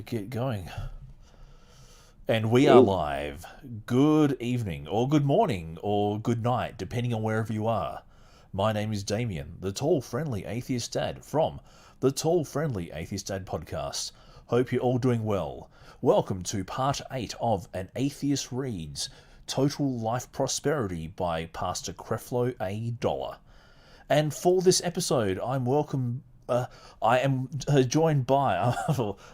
Get going. And we are live. Good evening, or good morning, or good night, depending on wherever you are. My name is Damien, the tall, friendly atheist dad from the Tall, Friendly Atheist Dad podcast. Hope you're all doing well. Welcome to part 8 of An Atheist Reads Total Life Prosperity by Pastor Creflo Dollar. And for this episode, I am joined by.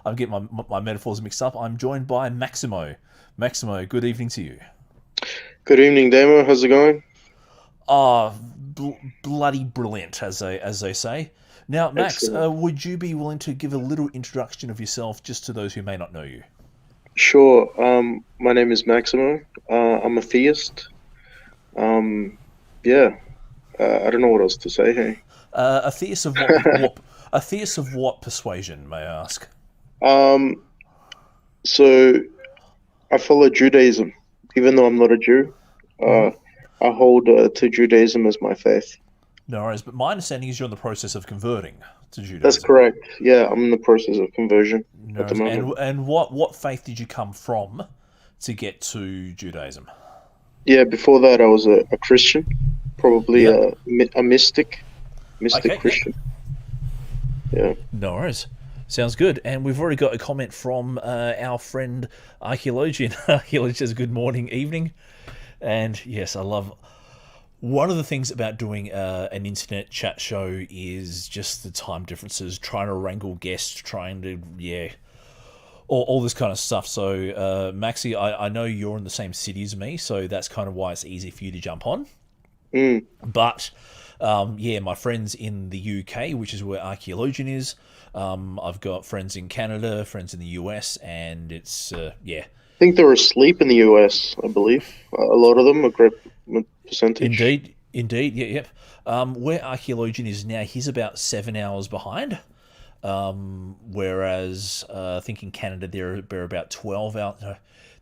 I'm getting my metaphors mixed up. I'm joined by Maximo. Maximo, good evening to you. Good evening, Damo. How's it going? Bloody brilliant, as they say. Now, Max, would you be willing to give a little introduction of yourself, just to those who may not know you? Sure. My name is Maximo. I'm a theist. Yeah. I don't know what else to say. Hey. A theist of what? A theist of what persuasion, may I ask? So I follow Judaism, even though I'm not a Jew. I hold to Judaism as my faith. No worries, but my understanding is you're in the process of converting to Judaism. That's correct. Yeah, I'm in the process of conversion at the moment. And what faith did you come from to get to Judaism? Yeah, before that I was a Christian, probably a mystic Christian. Yeah. No worries. Sounds good. And we've already got a comment from our friend Archaeologian. Archaeologian says good morning, evening. And yes, I love... One of the things about doing an internet chat show is just the time differences, trying to wrangle guests, trying to, all this kind of stuff. So, Maxi, I know you're in the same city as me, so that's kind of why it's easy for you to jump on. But, my friends in the UK, which is where Archaeologian is, I've got friends in Canada, friends in the US, and it's, I think they're asleep in the US, I believe. A lot of them, a great percentage. Indeed, yep. Where Archaeologian is now, he's about 7 hours behind. Whereas I think in Canada they're about 12 hours. No,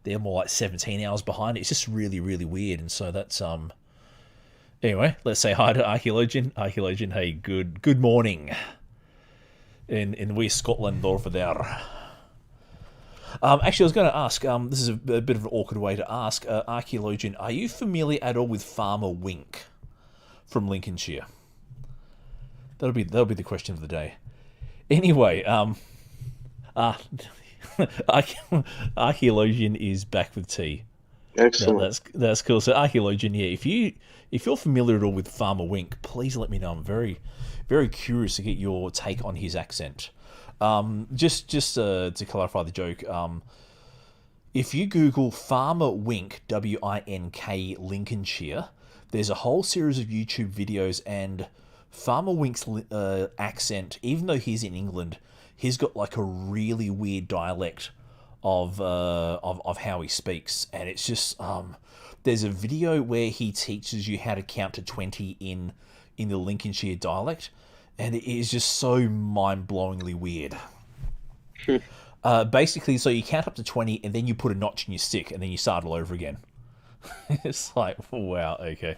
they're more like 17 hours behind. It's just really, really weird. And so that's Anyway, let's say hi to Archaeologian. Archaeologian, hey, good morning. In wee Scotland over there. Actually, I was going to ask, this is a bit of an awkward way to ask, Archaeologian, are you familiar at all with Farmer Wink from Lincolnshire? That'll be the question of the day. Anyway, Archaeologian is back with tea. Excellent. That's cool. So Archaeologian, if you're familiar at all with Farmer Wink, please let me know. I'm very, very curious to get your take on his accent. Just to clarify the joke, if you Google Farmer Wink, W-I-N-K, Lincolnshire, there's a whole series of YouTube videos, and Farmer Wink's accent, even though he's in England, he's got like a really weird dialect of how he speaks, and it's just there's a video where he teaches you how to count to 20 in the Lincolnshire dialect. And it is just so mind-blowingly weird. Basically, so you count up to 20, and then you put a notch in your stick, and then you start all over again. It's like, wow, okay.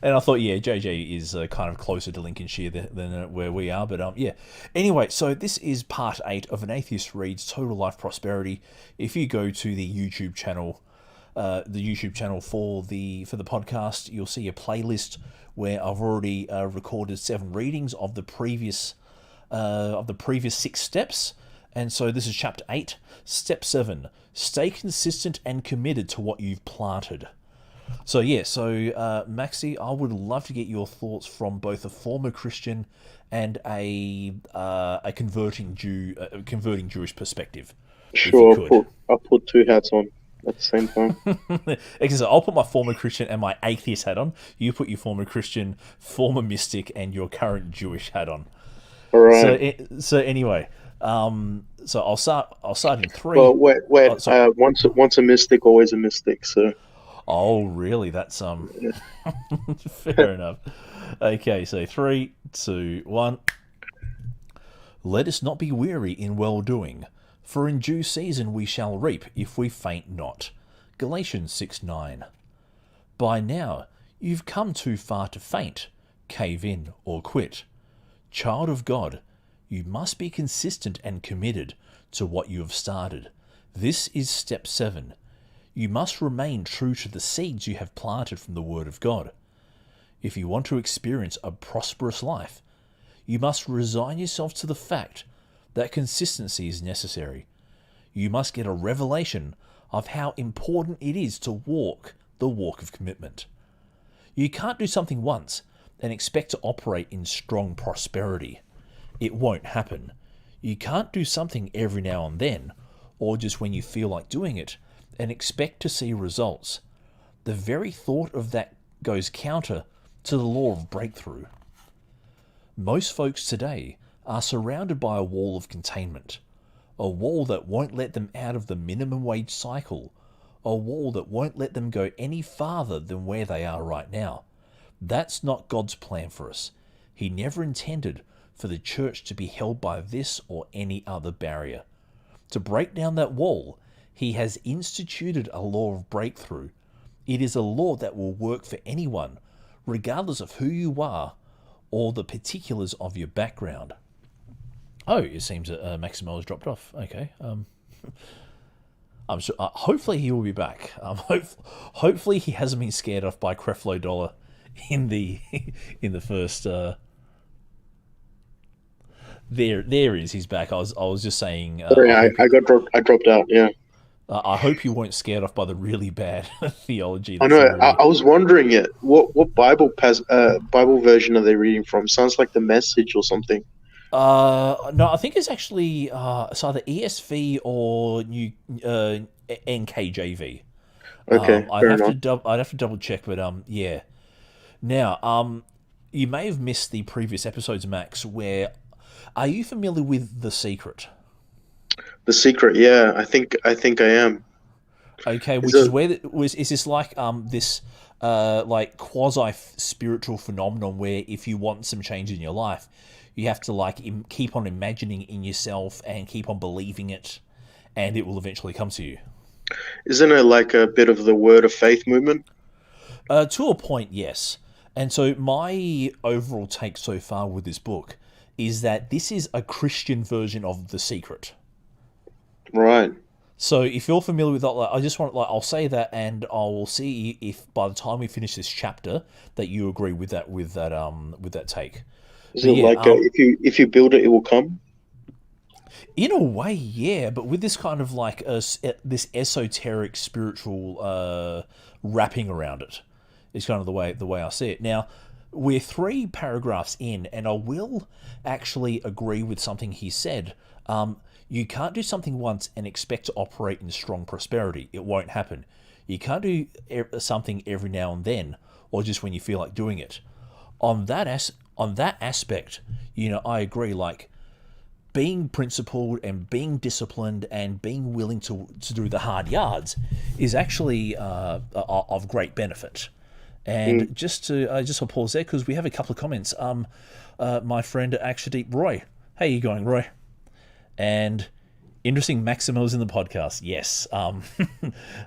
And I thought, JJ is kind of closer to Lincolnshire than where we are. But, Anyway, so this is part 8 of An Atheist Reads Total Life Prosperity. If you go to the YouTube channel for the podcast, you'll see a playlist where I've already recorded 7 readings of the previous 6 steps. And so this is chapter 8, step 7, stay consistent and committed to what you've planted. So Maxi, I would love to get your thoughts from both a former Christian and a converting Jewish perspective. Sure, I'll put 2 hats on at the same time. So I'll put my former Christian and my atheist hat on. You put your former Christian, former mystic, and your current Jewish hat on. All right. So anyway, so I'll start in 3. Well, wait. Once a mystic, always a mystic. So. Oh, really? That's fair enough. Okay, so 3, 2, 1. Let us not be weary in well doing, for in due season we shall reap if we faint not. Galatians 6:9. By now you've come too far to faint, cave in or quit. Child of God, you must be consistent and committed to what you have started. This is step 7. You must remain true to the seeds you have planted from the Word of God. If you want to experience a prosperous life, you must resign yourself to the fact that consistency is necessary. You must get a revelation of how important it is to walk the walk of commitment. You can't do something once and expect to operate in strong prosperity. It won't happen. You can't do something every now and then, or just when you feel like doing it, and expect to see results. The very thought of that goes counter to the law of breakthrough. Most folks today are surrounded by a wall of containment, a wall that won't let them out of the minimum wage cycle, a wall that won't let them go any farther than where they are right now. That's not God's plan for us. He never intended for the church to be held by this or any other barrier. To break down that wall, He has instituted a law of breakthrough. It is a law that will work for anyone, regardless of who you are or the particulars of your background. Oh, it seems that Maximo has dropped off. Okay. I'm sure. Hopefully he will be back. Hopefully he hasn't been scared off by Creflo Dollar in the first. There he is. He's back. I was just saying. Sorry, I dropped out. Yeah. I hope you weren't scared off by the really bad theology. I know. I was wondering it. What Bible version are they reading from? Sounds like the Message or something. No, I think it's actually it's either ESV or new NKJV. Okay, I'd have to double check, but yeah. Now, you may have missed the previous episodes, Max. Where are you familiar with The Secret? The Secret, yeah, I think I am. Okay, is this like this like quasi spiritual phenomenon where if you want some change in your life, you have to like keep on imagining in yourself and keep on believing it, and it will eventually come to you. Isn't it like a bit of the Word of Faith movement? To a point, yes. And so my overall take so far with this book is that this is a Christian version of The Secret. Right. So if you're familiar with that, I just want I'll say that, and I will see if by the time we finish this chapter that you agree with that take. Is it like if you build it, it will come? In a way, yeah, but with this kind of like this esoteric spiritual wrapping around it, is kind of the way I see it. Now, we're 3 paragraphs in, and I will actually agree with something he said. You can't do something once and expect to operate in strong prosperity. It won't happen. You can't do something every now and then, or just when you feel like doing it. On that aspect, I agree. Like being principled and being disciplined and being willing to do the hard yards is actually of great benefit. And just I'll pause there because we have a couple of comments. My friend Akshadeep Roy, how you going, Roy? And interesting, Maximo's in the podcast. Yes.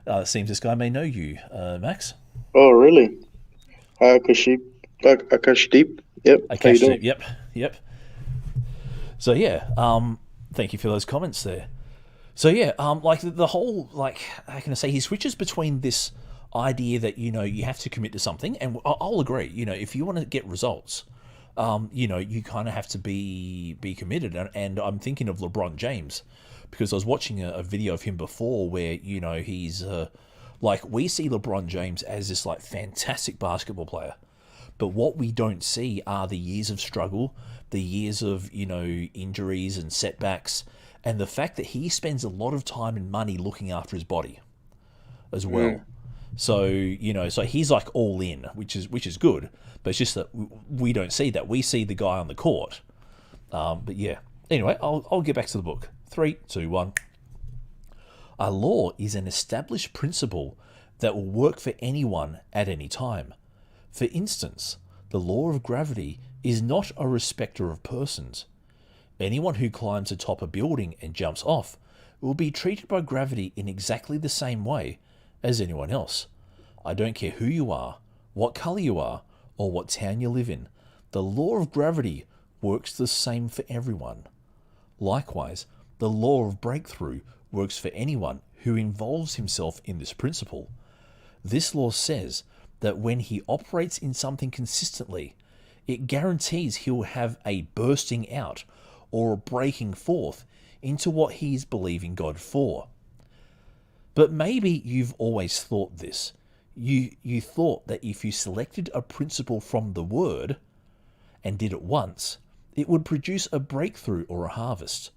It seems this guy may know you, Max. Oh, really? Hi, Akashdeep. Yep. How you doing? Yep. So yeah, thank you for those comments there. So yeah, like the whole, like, how can I say, he switches between this idea that, you have to commit to something, and I'll agree, if you want to get results, you kind of have to be committed. And I'm thinking of LeBron James, because I was watching a video of him before where, he's like, we see LeBron James as this like fantastic basketball player, but what we don't see are the years of struggle, the years of, injuries and setbacks, and the fact that he spends a lot of time and money looking after his body as well. So, so he's like all in, which is good, but it's just that we don't see that. We see the guy on the court. But yeah, anyway, I'll get back to the book. 3, 2, 1. A law is an established principle that will work for anyone at any time. For instance, the law of gravity is not a respecter of persons. Anyone who climbs atop a building and jumps off will be treated by gravity in exactly the same way as anyone else. I don't care who you are, what colour you are, or what town you live in. The law of gravity works the same for everyone. Likewise, The law of breakthrough works for anyone who involves himself in this principle. This law says that when he operates in something consistently, it guarantees he'll have a bursting out or a breaking forth into what he is believing God for. But maybe you've always thought this. You thought that if you selected a principle from the Word and did it once, it would produce a breakthrough or a harvest.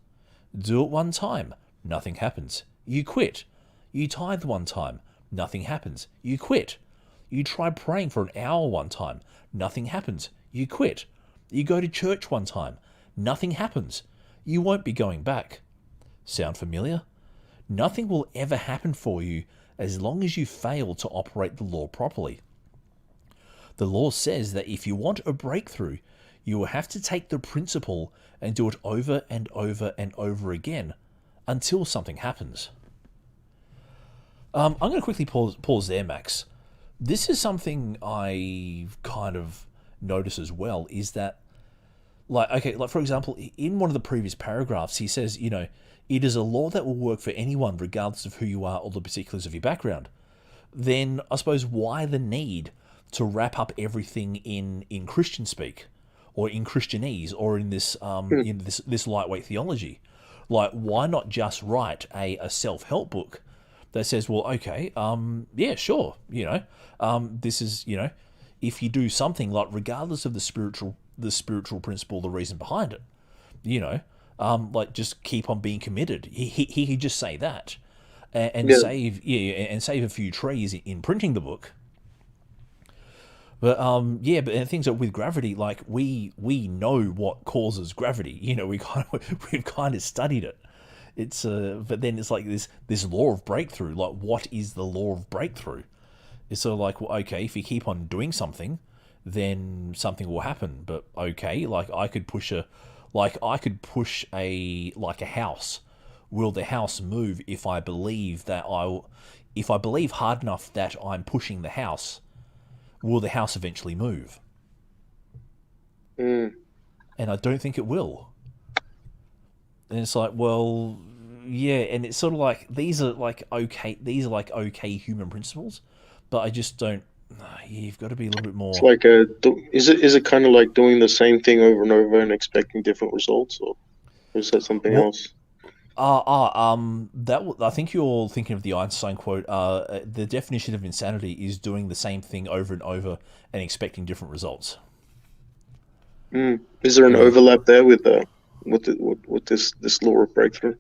Do it one time, nothing happens. You quit. You tithe one time, nothing happens. You quit. You try praying for an hour one time, nothing happens. You quit. You go to church one time, nothing happens. You won't be going back. Sound familiar? Nothing will ever happen for you as long as you fail to operate the law properly. The law says that if you want a breakthrough, you will have to take the principle and do it over and over and over again until something happens. I'm going to quickly pause there, Max. This is something I kind of notice as well, is that, like for example, in one of the previous paragraphs, he says, it is a law that will work for anyone regardless of who you are or the particulars of your background. Then I suppose why the need to wrap up everything in Christian speak, or in Christianese, or in this this lightweight theology? Like, why not just write a self-help book that says, well, okay, yeah, sure, this is, if you do something, like, regardless of the spiritual principle, the reason behind it, like, just keep on being committed. He could just say that, and save a few trees in printing the book. But but things like with gravity, like we know what causes gravity. We've kind of studied it. It's but then it's like this law of breakthrough. Like, what is the law of breakthrough? It's sort of like, well, okay, if you keep on doing something, then something will happen. But okay, like I could push a house. Will the house move if I believe hard enough that I'm pushing the house? Will the house eventually move? And I don't think it will. And it's like, well, yeah, and it's sort of like these are like okay human principles, but I just don't. You've got to be a little bit more. It's like is it kind of like doing the same thing over and over and expecting different results, or is that something else? I think you're thinking of the Einstein quote. The definition of insanity is doing the same thing over and over and expecting different results. Is there an overlap there with this law of breakthrough?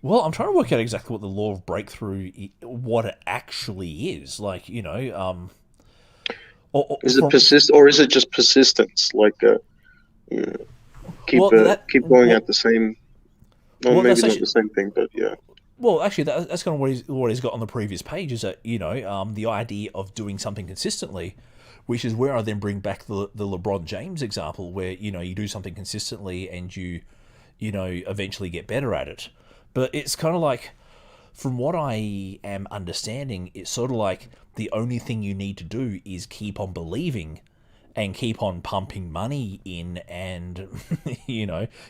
Well, I'm trying to work out exactly what the law of breakthrough, what it actually is. Like, is it persist, or is it just persistence? Like, keep going at the same. Well, maybe not the same thing, but yeah. Well, actually, that's kind of what he's got on the previous page, is that, the idea of doing something consistently, which is where I then bring back the LeBron James example, where, you do something consistently and you eventually get better at it. But it's kind of like, from what I am understanding, it's sort of like the only thing you need to do is keep on believing and keep on pumping money in, and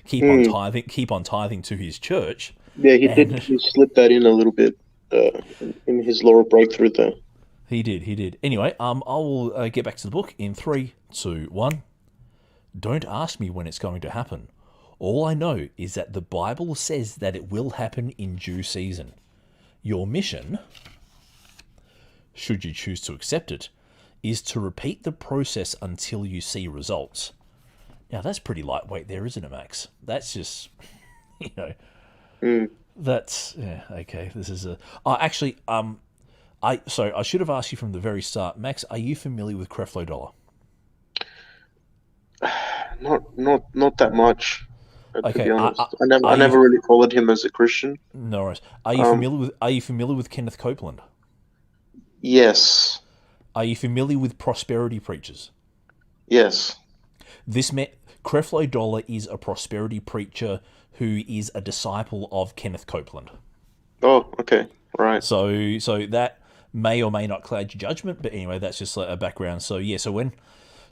keep on tithing to his church. Yeah, he slipped that in a little bit in his law of breakthrough there. He did. Anyway, I will get back to the book in 3, 2, 1. Don't ask me when it's going to happen. All I know is that the Bible says that it will happen in due season. Your mission, should you choose to accept it, is to repeat the process until you see results. Now, that's pretty lightweight there, isn't it, Max? That's just, that's, yeah, okay. This is I should have asked you from the very start. Max, are you familiar with Creflo Dollar? Not that much. Okay, to be honest. I never really followed him as a Christian. No worries. Are you familiar with Kenneth Copeland? Yes. Are you familiar with prosperity preachers? Yes. Creflo Dollar is a prosperity preacher who is a disciple of Kenneth Copeland. Oh, okay. Right. So that may or may not cloud your judgment, but anyway, that's just a background. So yeah, so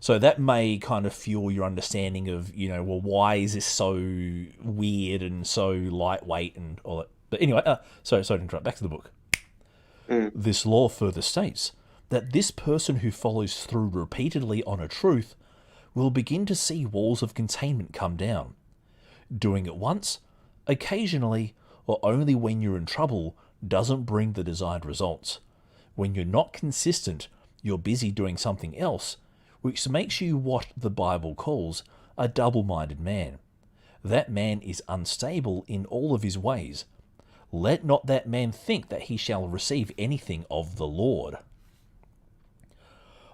So that may kind of fuel your understanding of, well, why is this so weird and so lightweight and all that. But anyway, sorry to interrupt. Back to the book. This law further states that this person who follows through repeatedly on a truth will begin to see walls of containment come down. Doing it once, occasionally, or only when you're in trouble doesn't bring the desired results. When you're not consistent, you're busy doing something else, which makes you what the Bible calls a double-minded man. That man is unstable in all of his ways. Let not that man think that he shall receive anything of the Lord.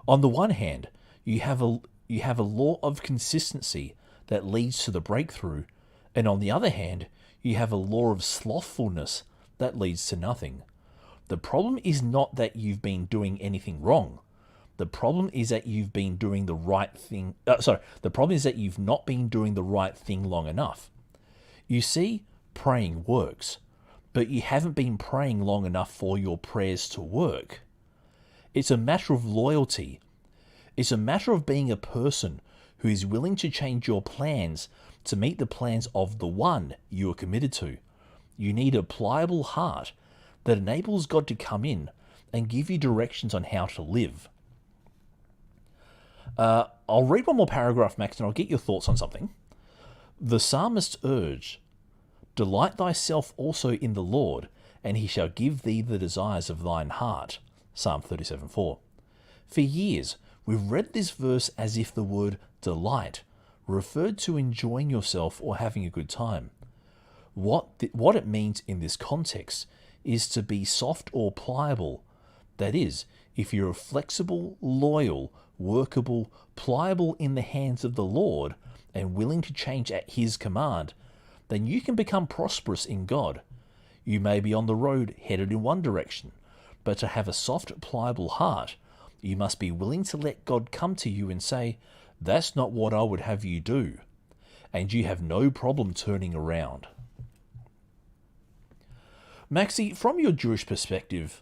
On the one hand, you have a law of consistency that leads to the breakthrough, and on the other hand, you have a law of slothfulness that leads to nothing. The problem is not that you've been doing anything wrong. The problem is that you've been doing the right thing. The problem is that you've not been doing the right thing long enough. You see, praying works, but you haven't been praying long enough for your prayers to work. It's a matter of loyalty. It's a matter of being a person who is willing to change your plans to meet the plans of the one you are committed to. You need a pliable heart that enables God to come in and give you directions on how to live. I'll read one more paragraph, Max, and I'll get your thoughts on something. The psalmist urged, "Delight thyself also in the Lord, and he shall give thee the desires of thine heart." Psalm 37:4. For years, we've read this verse as if the word delight referred to enjoying yourself or having a good time. What it means in this context is to be soft or pliable. That is, if you're flexible, loyal, workable, pliable in the hands of the Lord, and willing to change at his command, then you can become prosperous in God. You may be on the road headed in one direction, but to have a soft, pliable heart, you must be willing to let God come to you and say, "That's not what I would have you do," and you have no problem turning around. Maxie, from your Jewish perspective,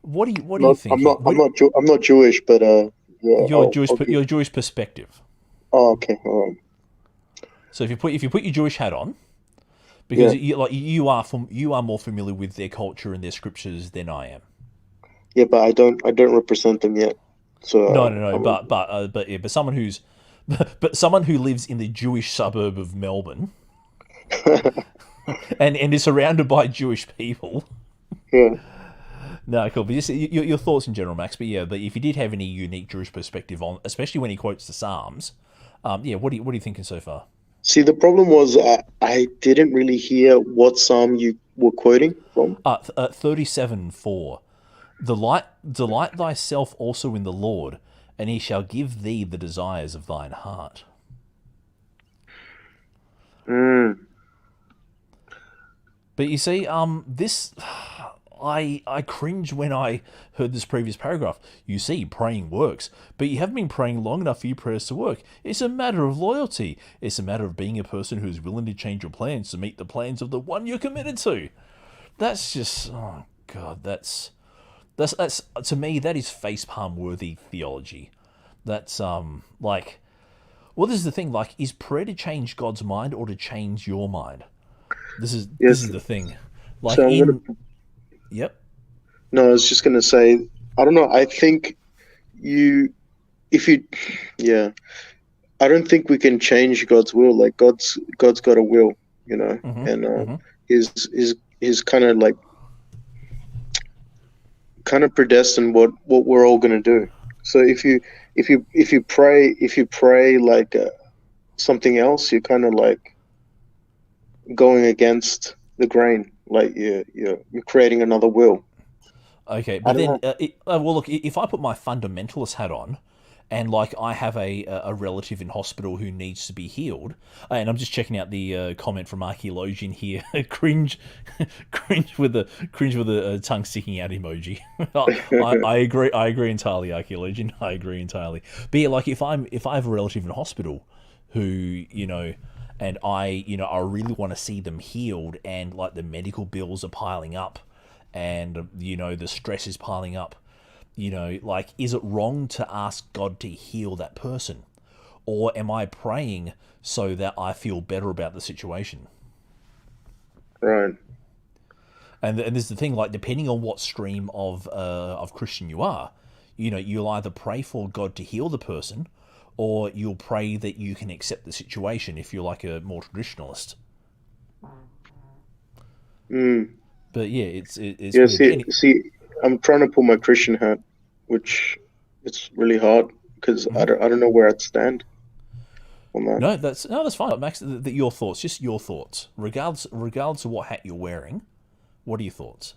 what do you think? I'm not Jewish, but yeah, your Jewish perspective. Oh, okay. All right. So if you put your Jewish hat on, because you are more familiar with their culture and their scriptures than I am. Yeah, but I don't represent them yet. So No. But someone who lives in the Jewish suburb of Melbourne, and is surrounded by Jewish people. Yeah. No, cool. But just your thoughts in general, Max. But if you did have any unique Jewish perspective on, especially when he quotes the Psalms, what are you thinking so far? See, the problem was I didn't really hear what psalm you were quoting from. 37:4. Delight thyself also in the Lord, and he shall give thee the desires of thine heart. But you see, this, I cringe when I heard this previous paragraph. You see, praying works, but you haven't been praying long enough for your prayers to work. It's a matter of loyalty. It's a matter of being a person who's willing to change your plans to meet the plans of the one you're committed to. That's just, oh God, that's to me, that is facepalm worthy theology. That's like, well, this is the thing. Like, is prayer to change God's mind or to change your mind? This is the thing. Like, so yep. No, I was just gonna say, I don't know. I think I don't think we can change God's will. Like God's got a will, and he's kind of predestined what we're all gonna do. So if you pray like something else, you're kind of like going against the grain. Like you're creating another will. Okay, but then well, look, if I put my fundamentalist hat on, and like I have a relative in hospital who needs to be healed, and I'm just checking out the comment from Archaeologian here, cringe with the tongue sticking out emoji. I agree entirely, Archaeologian. I agree entirely. But yeah, like if I have a relative in hospital who and I really want to see them healed, and like the medical bills are piling up, and the stress is piling up, Like, is it wrong to ask God to heal that person? Or am I praying so that I feel better about the situation? Right. And there's the thing, like, depending on what stream of Christian you are, you'll either pray for God to heal the person, or you'll pray that you can accept the situation if you're like a more traditionalist. Mm. But yeah, it's Yeah. weird. See, I'm trying to pull my Christian hat, which it's really hard because I don't know where I'd stand on that. No, that's fine, Max. Your thoughts, just your thoughts, regardless of what hat you're wearing. What are your thoughts?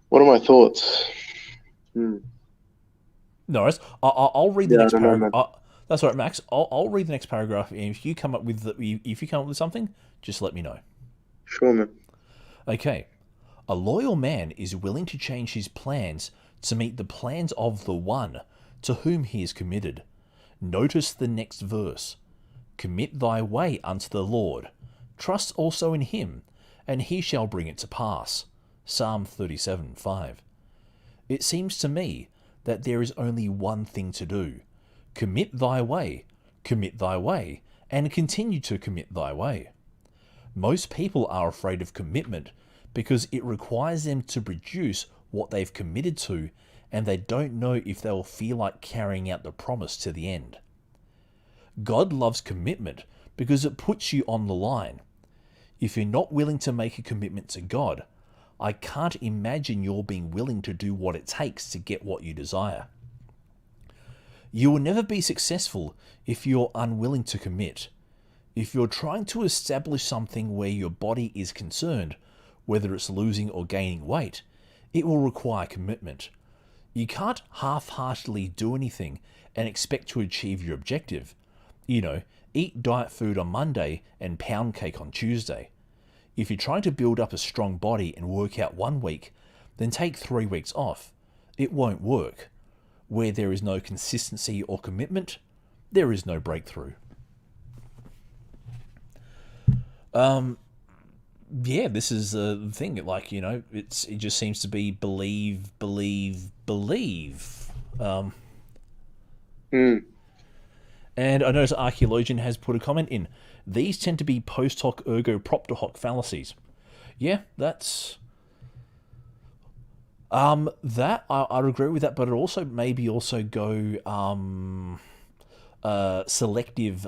What are my thoughts? Hmm. No, I'll read the Yeah, I next don't know, paragraph. man. That's all right, Max. I'll read the next paragraph, and if you come up with something, just let me know. Sure, man. Okay. A loyal man is willing to change his plans to meet the plans of the one to whom he is committed. Notice the next verse. Commit thy way unto the Lord. Trust also in him, and he shall bring it to pass. Psalm 37:5. It seems to me that there is only one thing to do. Commit thy way, and continue to commit thy way. Most people are afraid of commitment because it requires them to produce what they've committed to, and they don't know if they'll feel like carrying out the promise to the end. God loves commitment because it puts you on the line. If you're not willing to make a commitment to God, I can't imagine you're being willing to do what it takes to get what you desire. You will never be successful if you're unwilling to commit. If you're trying to establish something where your body is concerned, whether it's losing or gaining weight, it will require commitment. You can't half-heartedly do anything and expect to achieve your objective. Eat diet food on Monday and pound cake on Tuesday. If you're trying to build up a strong body and work out 1 week, then take 3 weeks off. It won't work. Where there is no consistency or commitment, there is no breakthrough. Yeah, this is the thing. Like, it just seems to be believe. And I notice Archaeologian has put a comment in. These tend to be post hoc ergo propter hoc fallacies. Yeah, that's... That, I'd agree with that, but it also maybe also go selective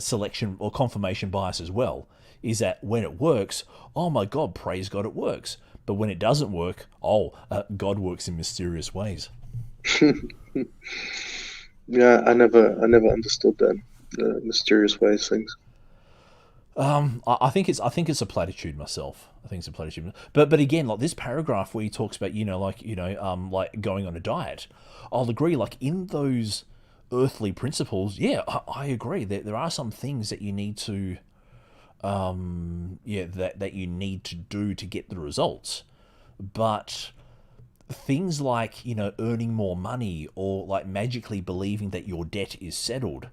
selection or confirmation bias as well. Is that when it works, oh my God, praise God, it works. But when it doesn't work, God works in mysterious ways. Yeah, I never understood that, the mysterious ways things. I think it's a platitude myself. I think it's a platitude. But again, like this paragraph where he talks about, like going on a diet, I'll agree. Like in those earthly principles, yeah, I agree. There are some things that you need to, that you need to do to get the results. But things like, earning more money or like magically believing that your debt is settled,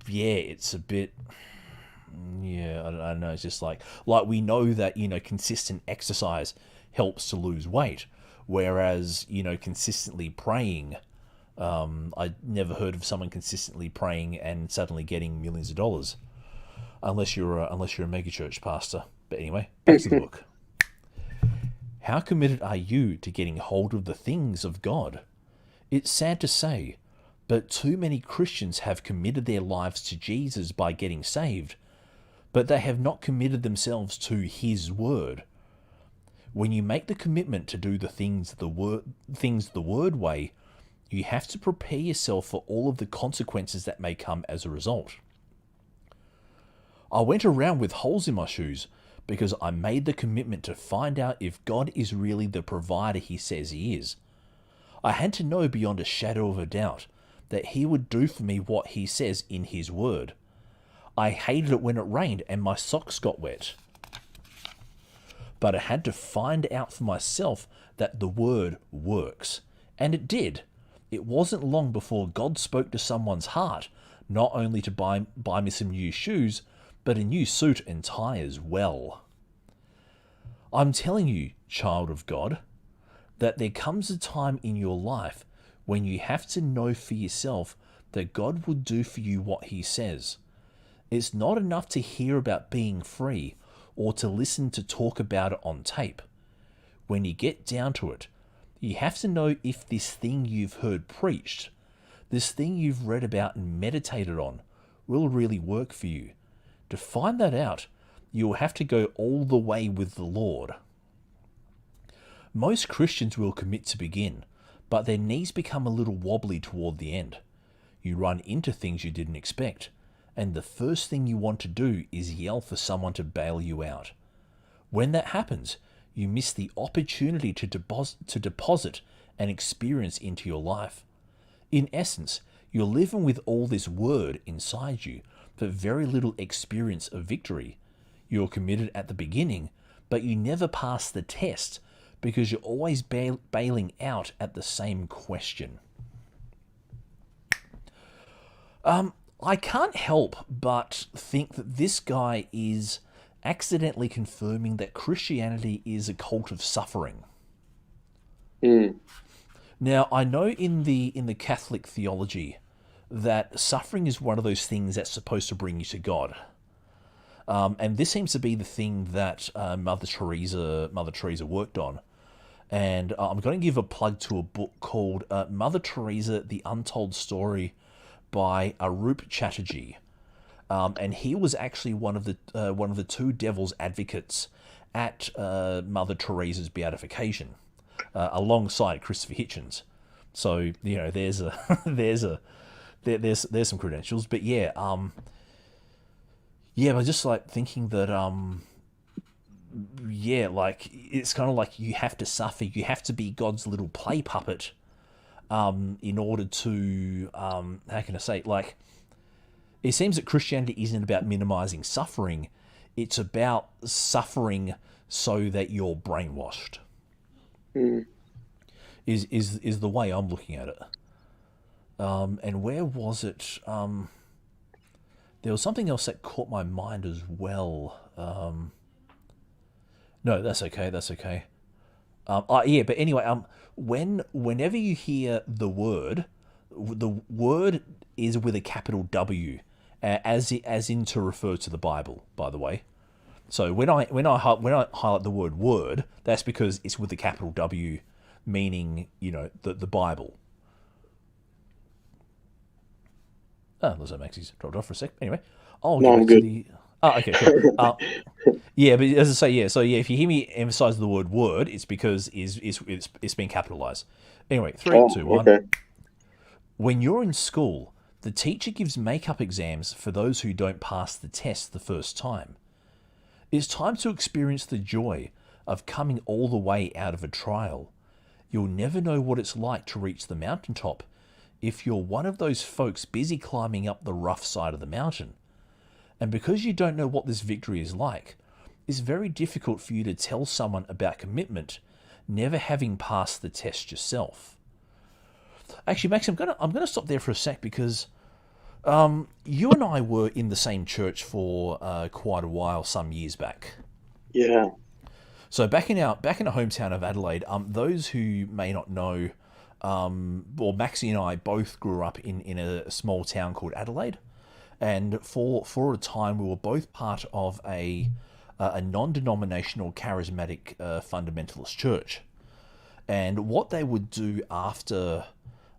it's a bit... Yeah, I don't know. It's just like we know that, consistent exercise helps to lose weight. Whereas, consistently praying, I never heard of someone consistently praying and suddenly getting millions of dollars. Unless you're a megachurch pastor. But anyway, back to the book. How committed are you to getting hold of the things of God? It's sad to say, but too many Christians have committed their lives to Jesus by getting saved, but they have not committed themselves to His word. When you make the commitment to do the things the word way, you have to prepare yourself for all of the consequences that may come as a result. I went around with holes in my shoes because I made the commitment to find out if God is really the provider He says He is. I had to know beyond a shadow of a doubt that He would do for me what He says in His word. I hated it when it rained and my socks got wet. But I had to find out for myself that the word works. And it did. It wasn't long before God spoke to someone's heart, not only to buy me some new shoes, but a new suit and tie as well. I'm telling you, child of God, that there comes a time in your life when you have to know for yourself that God will do for you what he says. It's not enough to hear about being free or to listen to talk about it on tape. When you get down to it, you have to know if this thing you've heard preached, this thing you've read about and meditated on, will really work for you. To find that out, you'll have to go all the way with the Lord. Most Christians will commit to begin, but their knees become a little wobbly toward the end. You run into things you didn't expect, and the first thing you want to do is yell for someone to bail you out. When that happens, you miss the opportunity to deposit an experience into your life. In essence, you're living with all this word inside you, but very little experience of victory. You're committed at the beginning, but you never pass the test because you're always bailing out at the same question. I can't help but think that this guy is accidentally confirming that Christianity is a cult of suffering. Now, I know in the Catholic theology that suffering is one of those things that's supposed to bring you to God. And this seems to be the thing that Mother Teresa worked on. And I'm going to give a plug to a book called Mother Teresa: The Untold Story by Arup Chatterjee. And he was actually one of the two devil's advocates at Mother Teresa's beatification, alongside Christopher Hitchens. So there's some credentials. But yeah, I was just like thinking that like it's kind of like you have to suffer, you have to be God's little play puppet, in order to how can I say, like, it seems that Christianity isn't about minimizing suffering, it's about suffering so that you're brainwashed. Is the way I'm looking at it. And where was it? There was something else that caught my mind as well. No, that's okay. But anyway, whenever you hear the word is with a capital W, as in to refer to the Bible, by the way. So when I highlight the word, that's because it's with a capital W, meaning the Bible. Looks like Maxie's dropped off for a sec. Anyway, I'll get back to the. Oh, okay, cool. Yeah, but as I say, yeah. So yeah, if you hear me emphasize the word, it's because it's been capitalized. Anyway, 3, 2, 1. Okay. When you're in school, the teacher gives make-up exams for those who don't pass the test the first time. It's time to experience the joy of coming all the way out of a trial. You'll never know what it's like to reach the mountaintop if you're one of those folks busy climbing up the rough side of the mountain. And because you don't know what this victory is like, it's very difficult for you to tell someone about commitment, never having passed the test yourself. Actually, Max, I'm gonna stop there for a sec because you and I were in the same church for quite a while, some years back. Yeah. So back in our hometown of Adelaide, those who may not know, Maxie and I both grew up in a small town called Adelaide, and for a time we were both part of a non-denominational charismatic fundamentalist church. And what they would do after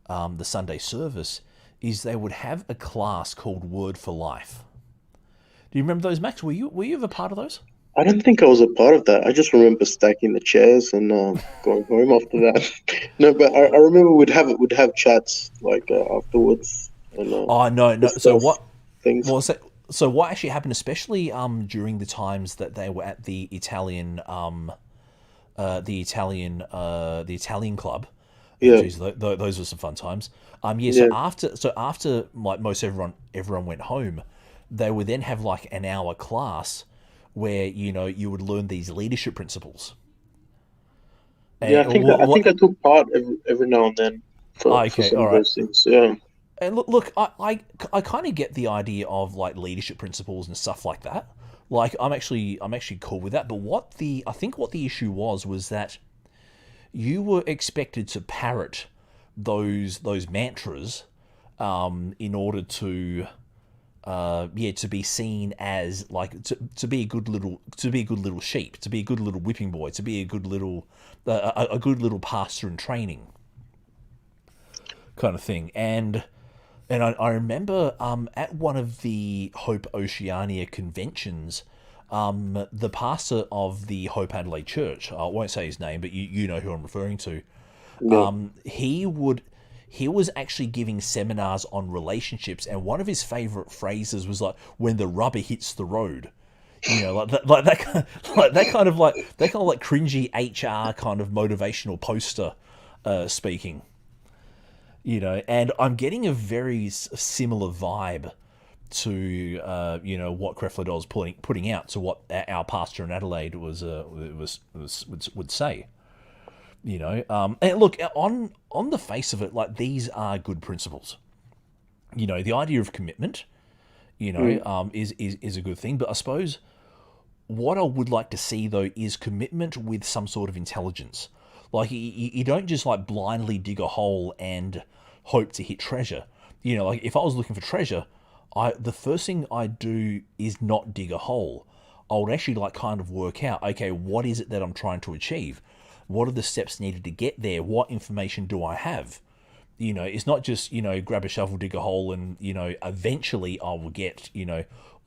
the Sunday service is they would have a class called Word for Life. Do you remember those, Max? Were you ever part of those? I don't think I was a part of that. I just remember stacking the chairs and going home after that. No, but I remember we'd have chats like afterwards. And, no. So what things? Well, so what actually happened, especially during the times that they were at the Italian club. Yeah. Geez, those were some fun times. Yeah. So after like most everyone went home, they would then have like an hour class where you would learn these leadership principles. And Yeah, I think I took part every now and then for some of those things. Yeah. And look, I kind of get the idea of like leadership principles and stuff like that. Like I'm actually cool with that. But I think what the issue was that, you were expected to parrot those mantras in order to to be seen as like to be a good little sheep, to be a good little whipping boy, to be a good little a good little pastor in training kind of thing. And I remember at one of the Hope Oceania conventions, the pastor of the Hope Adelaide Church, I won't say his name, but you know who I'm referring to. Yeah. He was actually giving seminars on relationships, and one of his favorite phrases was like, "When the rubber hits the road." You know, that kind of like cringy HR kind of motivational poster speaking. You know, and I'm getting a very similar vibe to what Creflo Dollar's putting out to what our pastor in Adelaide would say. You know, and look, on the face of it, like, these are good principles. You know, the idea of commitment, is a good thing. But I suppose what I would like to see, though, is commitment with some sort of intelligence. Like, you don't just like blindly dig a hole and hope to hit treasure. You know, like, if I was looking for treasure, the first thing I'd do is not dig a hole. I would actually like kind of work out, okay, what is it that I'm trying to achieve? What are the steps needed to get there? What information do I have? You know, it's not just, grab a shovel, dig a hole, and, eventually I will get,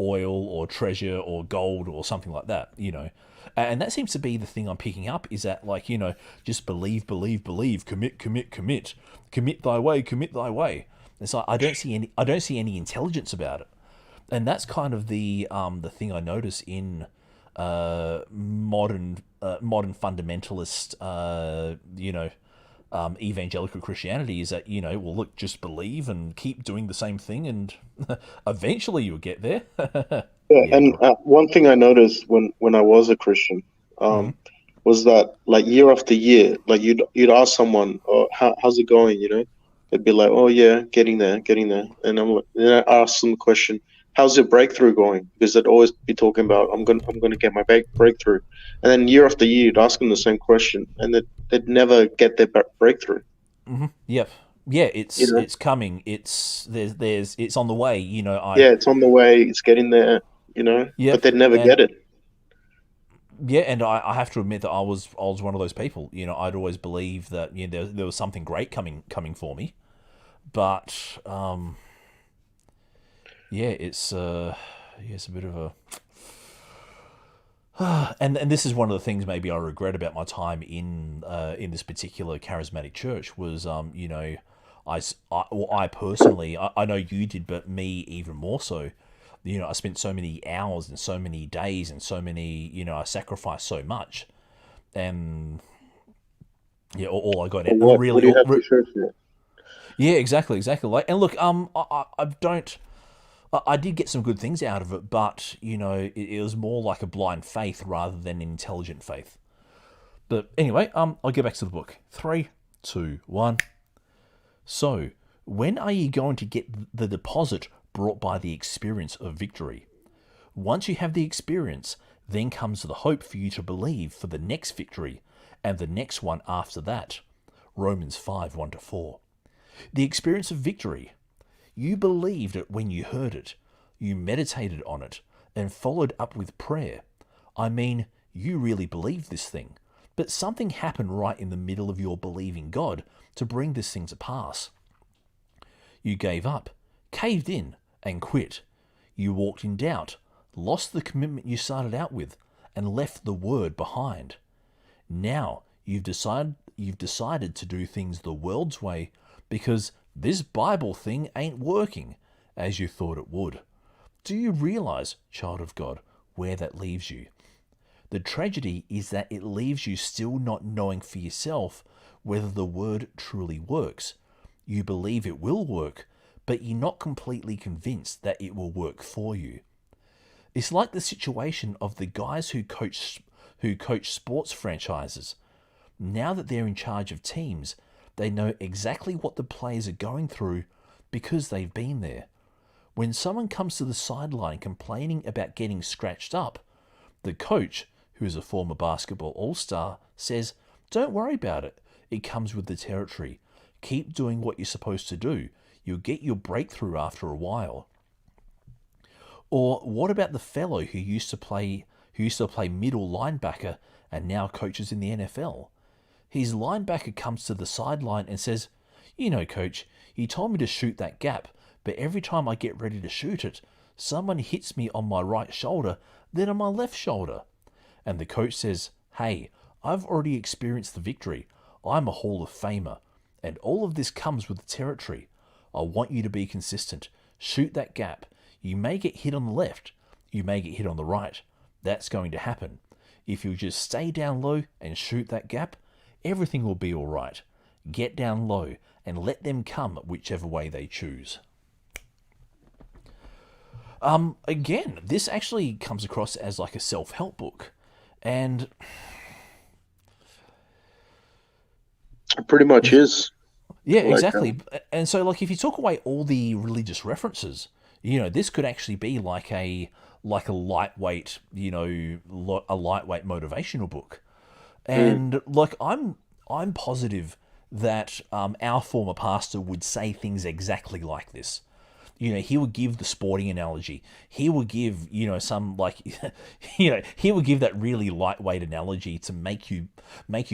oil or treasure or gold or something like that, And that seems to be the thing I'm picking up, is that, like, just believe, commit, commit thy way, commit thy way. It's like, I don't see any intelligence about it. And that's kind of the thing I notice in modern fundamentalist, evangelical Christianity, is that, well, look, just believe and keep doing the same thing, and eventually you'll get there. Yeah, Yeah, and bro. one thing I noticed when I was a Christian, Mm-hmm. was that, like, year after year, like, you'd ask someone, "Oh, how's it going?" They'd be like, "Oh yeah, getting there, getting there." And then I ask them the question, "How's your breakthrough going?" Because they'd always be talking about, I'm gonna get my breakthrough." And then year after year, you'd ask them the same question, and they'd never get their breakthrough. Mm-hmm. Yep. Yeah, You know, it's coming. It's on the way. yeah, it's on the way, it's getting there. Yep. But they'd never And get it. yeah, and I have to admit that I was one of those people. I'd always believe that there was something great coming for me, but yeah, it's a bit of a and this is one of the things maybe I regret about my time in this particular charismatic church was I personally, I know you did, but me even more so. I spent so many hours and so many days and so many, I sacrificed so much, and yeah, all I got But what really, do you have to show for it? yeah, exactly. Like, and look, I don't. I did get some good things out of it, but it was more like a blind faith rather than an intelligent faith. But anyway, I'll get back to the book. 3, 2, 1. So, when are you going to get the deposit brought by the experience of victory? Once you have the experience, then comes the hope for you to believe for the next victory, and the next one after that. Romans 5, 1-4. The experience of victory. You believed it when you heard it. You meditated on it and followed up with prayer. I mean, you really believed this thing. But something happened right in the middle of your believing God to bring this thing to pass. You gave up, caved in, and quit. You walked in doubt, lost the commitment you started out with, and left the word behind. Now you've decided to do things the world's way because this Bible thing ain't working as you thought it would. Do you realize, child of God, where that leaves you? The tragedy is that it leaves you still not knowing for yourself whether the word truly works. You believe it will work, but you're not completely convinced that it will work for you. It's like the situation of the guys who coach sports franchises. Now that they're in charge of teams, they know exactly what the players are going through because they've been there. When someone comes to the sideline complaining about getting scratched up, the coach, who is a former basketball all-star, says, Don't worry about it. It comes with the territory. Keep doing what you're supposed to do. You'll get your breakthrough after a while. Or what about the fellow who used to play middle linebacker and now coaches in the NFL? His linebacker comes to the sideline and says, "You know, coach, you told me to shoot that gap, but every time I get ready to shoot it, someone hits me on my right shoulder, then on my left shoulder." And the coach says, "Hey, I've already experienced the victory. I'm a Hall of Famer, and all of this comes with the territory. I want you to be consistent. Shoot that gap. You may get hit on the left. You may get hit on the right. That's going to happen. If you just stay down low and shoot that gap, everything will be all right. Get down low and let them come whichever way they choose." Again, this actually comes across as like a self-help book. And It pretty much is. yeah, Like, exactly. And so, like, if you took away all the religious references, this could actually be like a lightweight, a lightweight motivational book. And like, I'm positive that our former pastor would say things exactly like this. He would give the sporting analogy. He would give, some like, he would give that really lightweight analogy to make you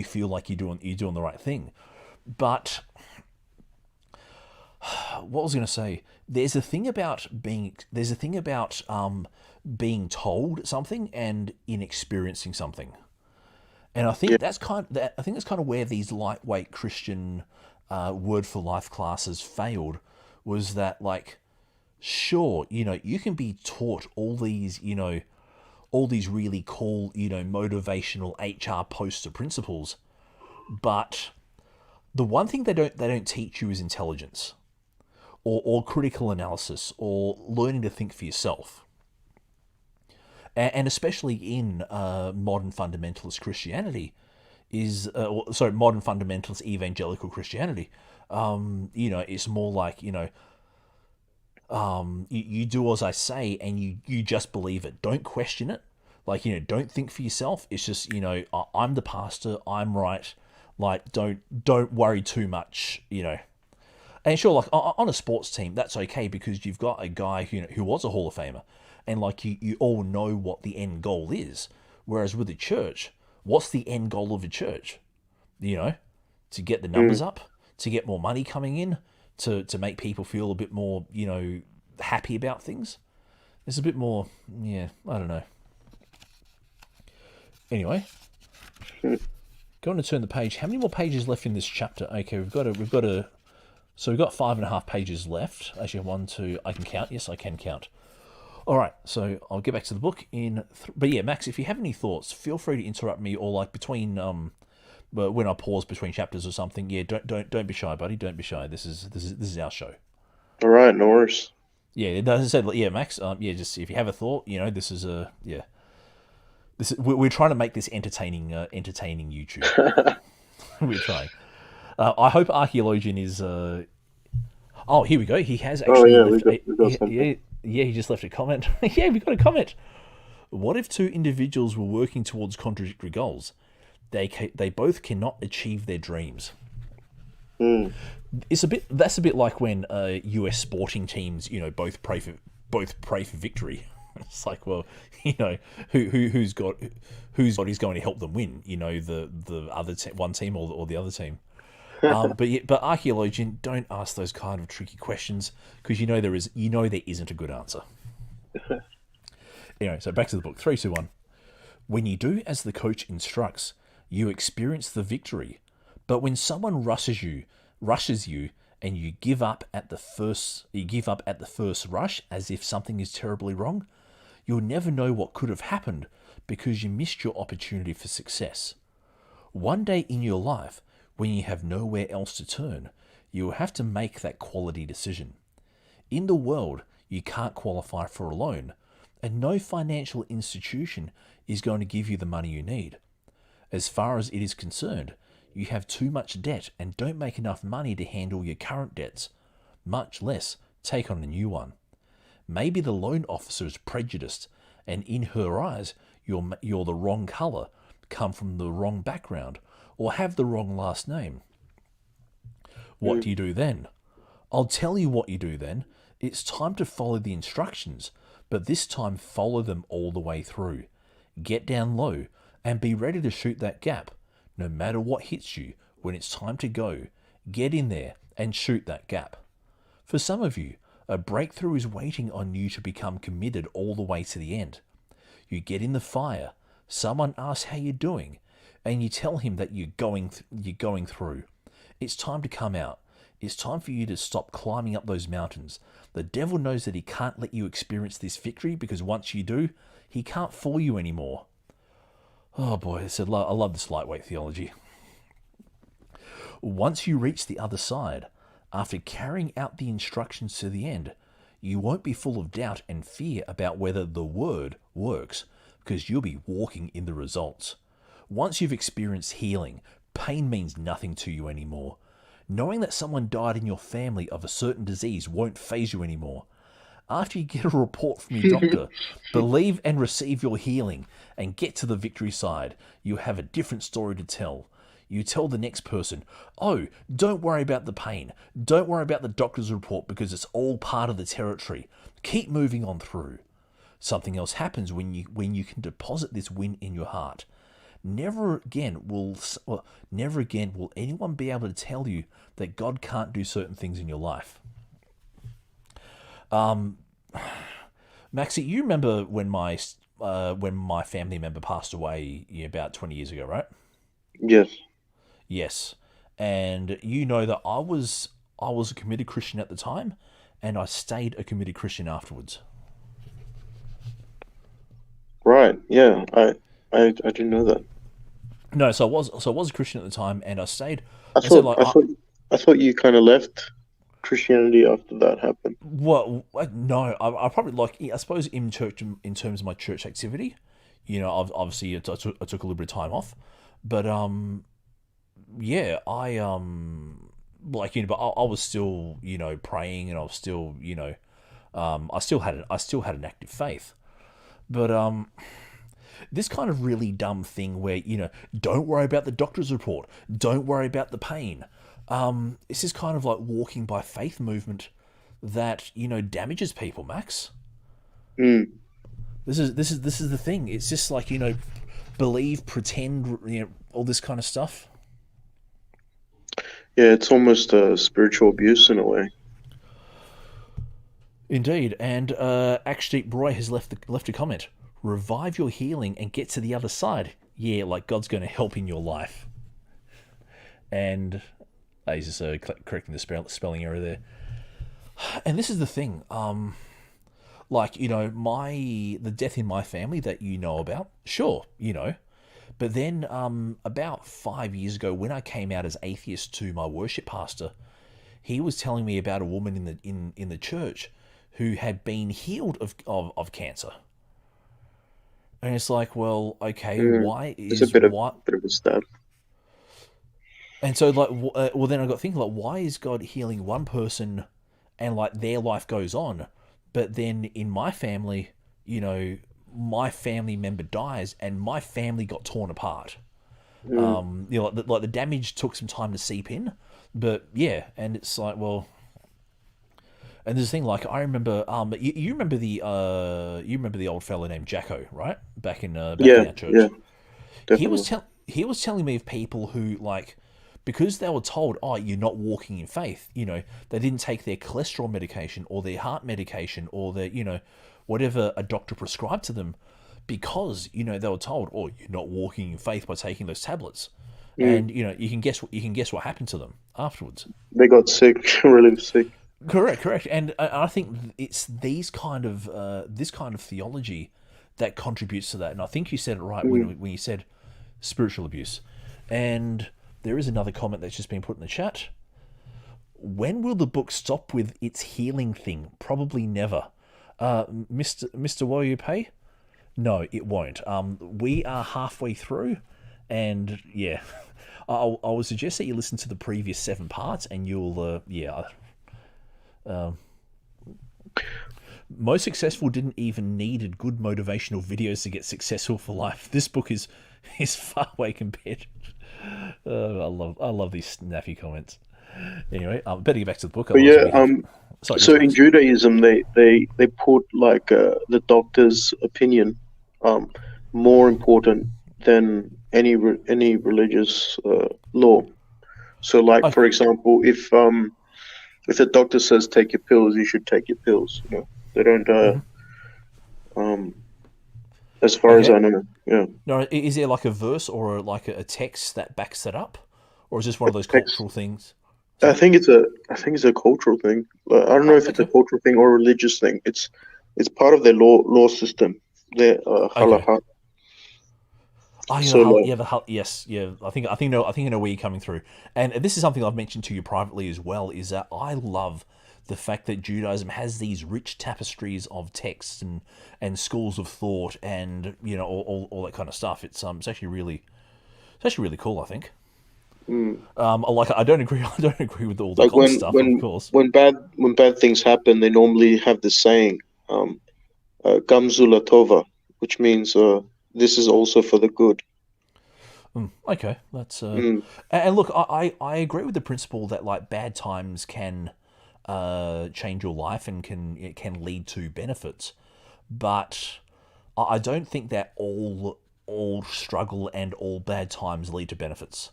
feel like you're doing the right thing. But what was I going to say? There's a thing about being told something and in experiencing something. And I think that's kind of where these lightweight Christian Word for Life classes failed, was that, like, sure, you can be taught all these really cool, motivational HR poster principles, but the one thing they don't teach you is intelligence, or critical analysis, or learning to think for yourself. And especially in modern fundamentalist Christianity, modern fundamentalist evangelical Christianity, it's more like, you do as I say and you just believe it. Don't question it. Like, don't think for yourself. It's just, I'm the pastor, I'm right. Like, don't worry too much, And sure, like, on a sports team, that's okay because you've got a guy who was a Hall of Famer. And, like, you all know what the end goal is. Whereas with the church, what's the end goal of a church? To get the numbers up, to get more money coming in, to make people feel a bit more, happy about things. There's a bit more, I don't know. Anyway, going to turn the page. How many more pages left in this chapter? Okay, we've got 5.5 pages left. Actually, 1, 2. I can count. Yes, I can count. All right, so I'll get back to the book but yeah, Max, if you have any thoughts, feel free to interrupt me, or like between when I pause between chapters or something. Yeah, don't be shy, buddy. Don't be shy. This is our show. All right, no worries. Yeah, as I said, yeah, Max. Just if you have a thought, this is a we're trying to make this entertaining YouTube. We're trying. I hope Archaeologian is. Oh, here we go. He has actually. Oh yeah, we got something. Yeah, he just left a comment. Yeah, we got a comment. What if two individuals were working towards contradictory goals? They both cannot achieve their dreams. That's a bit like when US sporting teams, both pray for victory. It's like, well, whose God is going to help them win? The other one team or the other team. But Archaeologian, don't ask those kind of tricky questions, because there isn't a good answer. Anyway, so back to the book. 3, 2, 1. When you do as the coach instructs, you experience the victory. But when someone rushes you, and you give up at the first rush, as if something is terribly wrong, you'll never know what could have happened because you missed your opportunity for success. One day in your life, when you have nowhere else to turn, you will have to make that quality decision. In the world, you can't qualify for a loan, and no financial institution is going to give you the money you need. As far as it is concerned, you have too much debt and don't make enough money to handle your current debts, much less take on a new one. Maybe the loan officer is prejudiced, and in her eyes, you're the wrong colour, come from the wrong background, or have the wrong last name. What do you do then? I'll tell you what you do then. It's time to follow the instructions, but this time follow them all the way through. Get down low and be ready to shoot that gap. No matter what hits you, when it's time to go, get in there and shoot that gap. For some of you, a breakthrough is waiting on you to become committed all the way to the end. You get in the fire, someone asks how you're doing, and you tell him that you're going through. It's time to come out. It's time for you to stop climbing up those mountains. The devil knows that he can't let you experience this victory because once you do, he can't fool you anymore. Oh boy, I love this lightweight theology. Once you reach the other side, after carrying out the instructions to the end, you won't be full of doubt and fear about whether the word works because you'll be walking in the results. Once you've experienced healing, pain means nothing to you anymore. Knowing that someone died in your family of a certain disease won't faze you anymore. After you get a report from your doctor, believe and receive your healing and get to the victory side. You have a different story to tell. You tell the next person, oh, don't worry about the pain. Don't worry about the doctor's report because it's all part of the territory. Keep moving on through. Something else happens when you can deposit this win in your heart. Never again will anyone be able to tell you that God can't do certain things in your life. Maxie, you remember when my family member passed away about 20 years ago, right? Yes. Yes. And you know that I was a committed Christian at the time, and I stayed a committed Christian afterwards. Right. Yeah. I didn't know that. No, so I was a Christian at the time, and I stayed. I And so thought I thought you kind of left Christianity after that happened. well, no, I probably I suppose in church in terms of my church activity, obviously I took a little bit of time off, but yeah, but I was still praying, and I was still I still had an active faith, but this kind of really dumb thing where, don't worry about the doctor's report. Don't worry about the pain. This is kind of like walking by faith movement that, damages people, Max. Mm. This is the thing. It's just like, believe, pretend, all this kind of stuff. Yeah, it's almost spiritual abuse in a way. Indeed. And Akshdeep Roy has left a comment. Revive your healing and get to the other side. Yeah, like God's going to help in your life. And he's just correcting the spelling error there. And this is the thing. The death in my family that you know about, sure, But then about 5 years ago, when I came out as atheist to my worship pastor, he was telling me about a woman in the church who had been healed of cancer. And it's like, well, okay, why is It's a bit of a stab. And so, then I got thinking, why is God healing one person, and their life goes on, but then in my family, my family member dies, and my family got torn apart. The damage took some time to seep in, but yeah, and it's like, well. And there's a thing I remember. You remember the old fellow named Jacko, right? Back in our church. Yeah, definitely. He was telling me of people who because they were told, oh, you're not walking in faith. They didn't take their cholesterol medication or their heart medication or their whatever a doctor prescribed to them, because they were told, oh, you're not walking in faith by taking those tablets. And you can guess what happened to them afterwards. They got sick, really sick. Correct, and I think it's this kind of theology that contributes to that. And I think you said it right when you said spiritual abuse. And there is another comment that's just been put in the chat. When will the book stop with its healing thing? Probably never. Mr. Woyupe? No, it won't. We are halfway through, and yeah, I would suggest that you listen to the previous 7 parts, and you'll Most successful didn't even needed good motivational videos to get successful for life. This book is far away compared. I love these snappy comments. Anyway, better get back to the book. But Otherwise, yeah, we have. Sorry, yes, so in Max. Judaism, they put like the doctor's opinion more important than any religious law. So, like Oh, for example, if the doctor says take your pills, you should take your pills. You know, they don't. Um, as far as okay. I know, yeah. No, is there like a verse or like a text that backs that up, or is this one A of those text. cultural things? I Sorry. think it's a cultural thing. I don't know Oh, if it's a okay. cultural thing or a religious thing. It's part of their law system, their Okay. halakha. Oh, So like, yes, yeah. I think I know where you're coming through, and this is something I've mentioned to you privately as well. Is that I love the fact that Judaism has these rich tapestries of texts and schools of thought, and all that kind of stuff. It's actually really cool. I think. mm, Like I don't agree. I don't agree with all the like God stuff, of course. when bad things happen, they normally have this saying, "Gamzula tova," which means this is also for the good. Okay, that's Mm, and look, I agree with the principle that like bad times can change your life and it can lead to benefits, but I don't think that all struggle and all bad times lead to benefits.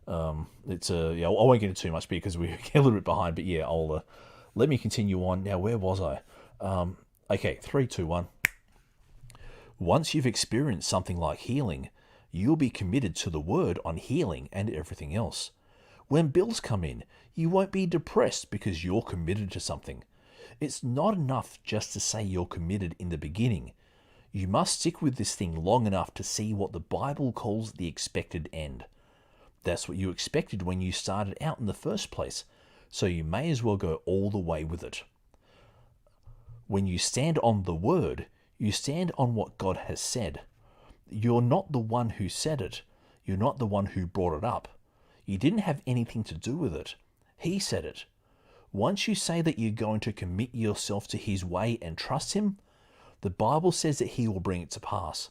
It's yeah, I won't get into too much because we get a little bit behind, but yeah, I'll let me continue on. Now, where was I? Okay, three, two, one. Once you've experienced something like healing, you'll be committed to the word on healing and everything else. When bills come in, you won't be depressed because you're committed to something. It's not enough just to say you're committed in the beginning. You must stick with this thing long enough to see what the Bible calls the expected end. That's what you expected when you started out in the first place, so you may as well go all the way with it. When you stand on the word, you stand on what God has said. You're not the one who said it. You're not the one who brought it up. You didn't have anything to do with it. He said it. Once you say that you're going to commit yourself to His way and trust Him, the Bible says that He will bring it to pass.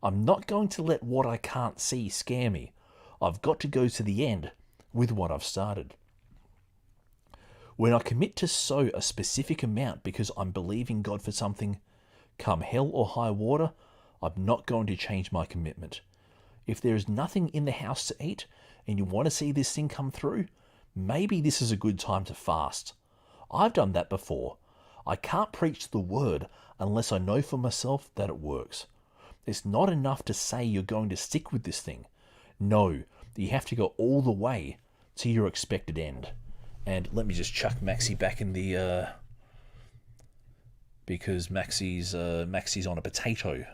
I'm not going to let what I can't see scare me. I've got to go to the end with what I've started. When I commit to sow a specific amount because I'm believing God for something, come hell or high water, I'm not going to change my commitment. If there is nothing in the house to eat and you want to see this thing come through, maybe this is a good time to fast. I've done that before. I can't preach the word unless I know for myself that it works. It's not enough to say you're going to stick with this thing. No, you have to go all the way to your expected end. And let me just chuck Maxi back in the because Maxi's on a potato.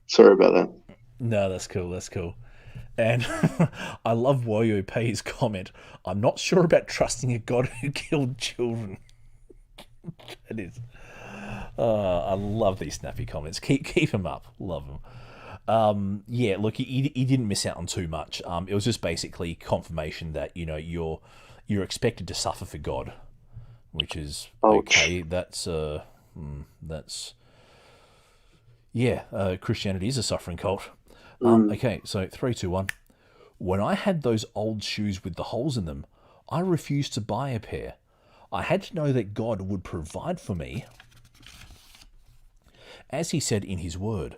sorry about that. No, that's cool. That's cool. And I love Woyo Pei's comment. I'm not sure about trusting a God who killed children. It is. I love these snappy comments. Keep them up. Love them. Yeah, look, he didn't miss out on too much. It was just basically confirmation that you're expected to suffer for God, which is Ouch. okay. That's yeah. Christianity is a suffering cult. Mm. Okay, so three, two, one. When I had those old shoes with the holes in them, I refused to buy a pair. I had to know that God would provide for me, as He said in His Word.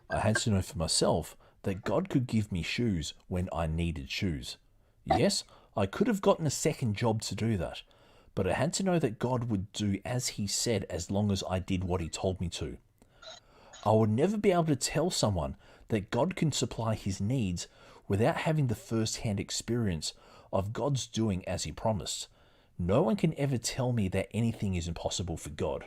I had to know for myself that God could give me shoes when I needed shoes. Yes, I could have gotten a second job to do that, but I had to know that God would do as He said as long as I did what He told me to. I would never be able to tell someone that God can supply His needs without having the first-hand experience of God's doing as He promised. No one can ever tell me that anything is impossible for God.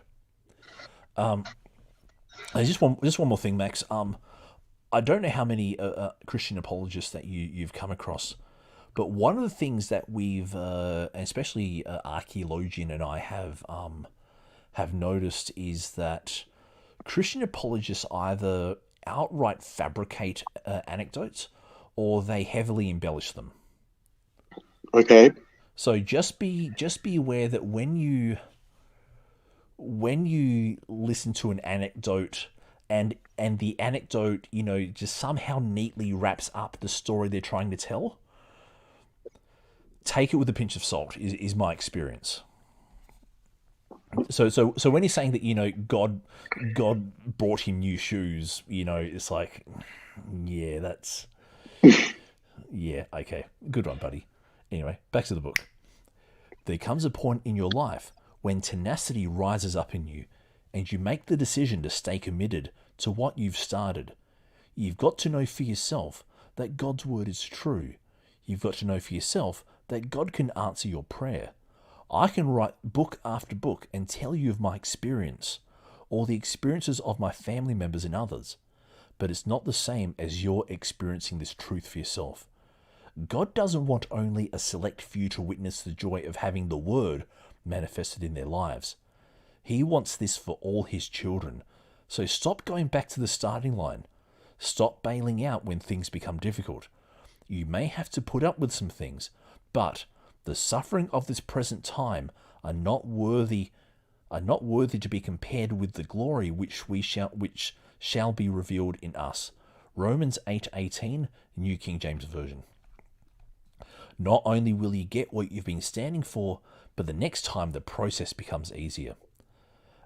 Just one more thing, Max. I don't know how many Christian apologists that you've come across, but one of the things that we've, especially Archaeologian and I have noticed is that Christian apologists either outright fabricate anecdotes or they heavily embellish them. Okay. So just be aware that when you listen to an anecdote and the anecdote, just somehow neatly wraps up the story they're trying to tell, take it with a pinch of salt is my experience. So when he's saying that, God brought him new shoes, it's like, yeah, that's, yeah, okay, good one, buddy. Anyway, back to the book. There comes a point in your life when tenacity rises up in you and you make the decision to stay committed to what you've started. You've got to know for yourself that God's word is true. You've got to know for yourself that God can answer your prayer. I can write book after book and tell you of my experience or the experiences of my family members and others, but it's not the same as you're experiencing this truth for yourself. God doesn't want only a select few to witness the joy of having the word manifested in their lives. He wants this for all his children. So stop going back to the starting line. Stop bailing out when things become difficult. You may have to put up with some things, but the suffering of this present time are not worthy to be compared with the glory which shall be revealed in us. Romans 8:18, New King James Version. Not only will you get what you've been standing for, but the next time the process becomes easier.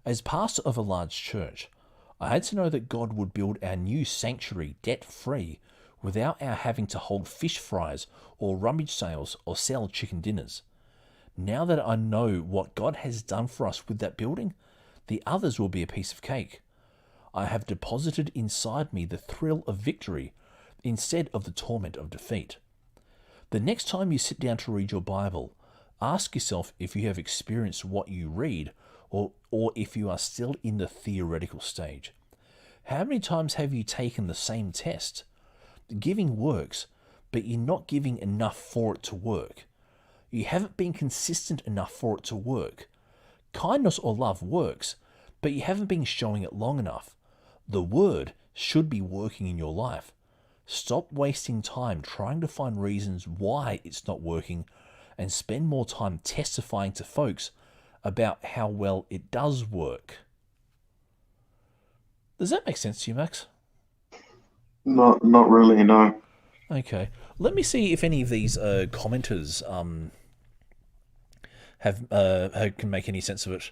As pastor of a large church, I had to know that God would build our new sanctuary debt-free without our having to hold fish fries or rummage sales or sell chicken dinners. Now that I know what God has done for us with that building, the others will be a piece of cake. I have deposited inside me the thrill of victory instead of the torment of defeat. The next time you sit down to read your Bible, ask yourself if you have experienced what you read or if you are still in the theoretical stage. How many times have you taken the same test? Giving works, but you're not giving enough for it to work. You haven't been consistent enough for it to work. Kindness or love works, but you haven't been showing it long enough. The word should be working in your life. Stop wasting time trying to find reasons why it's not working and spend more time testifying to folks about how well it does work. Does that make sense to you, Max? Not really, no. Okay. Let me see if any of these commenters can make any sense of it.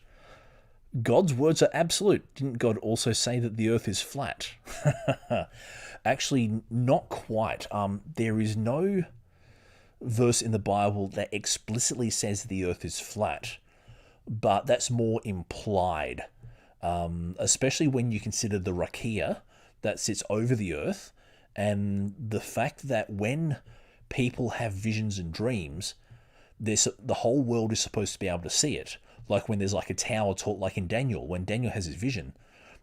God's words are absolute. Didn't God also say that the earth is flat? Actually, not quite. There is no verse in the Bible that explicitly says the earth is flat, but that's more implied, especially when you consider the rakia that sits over the earth and the fact that when people have visions and dreams, the whole world is supposed to be able to see it. Like when there's like a tower tall, like in Daniel, when Daniel has his vision,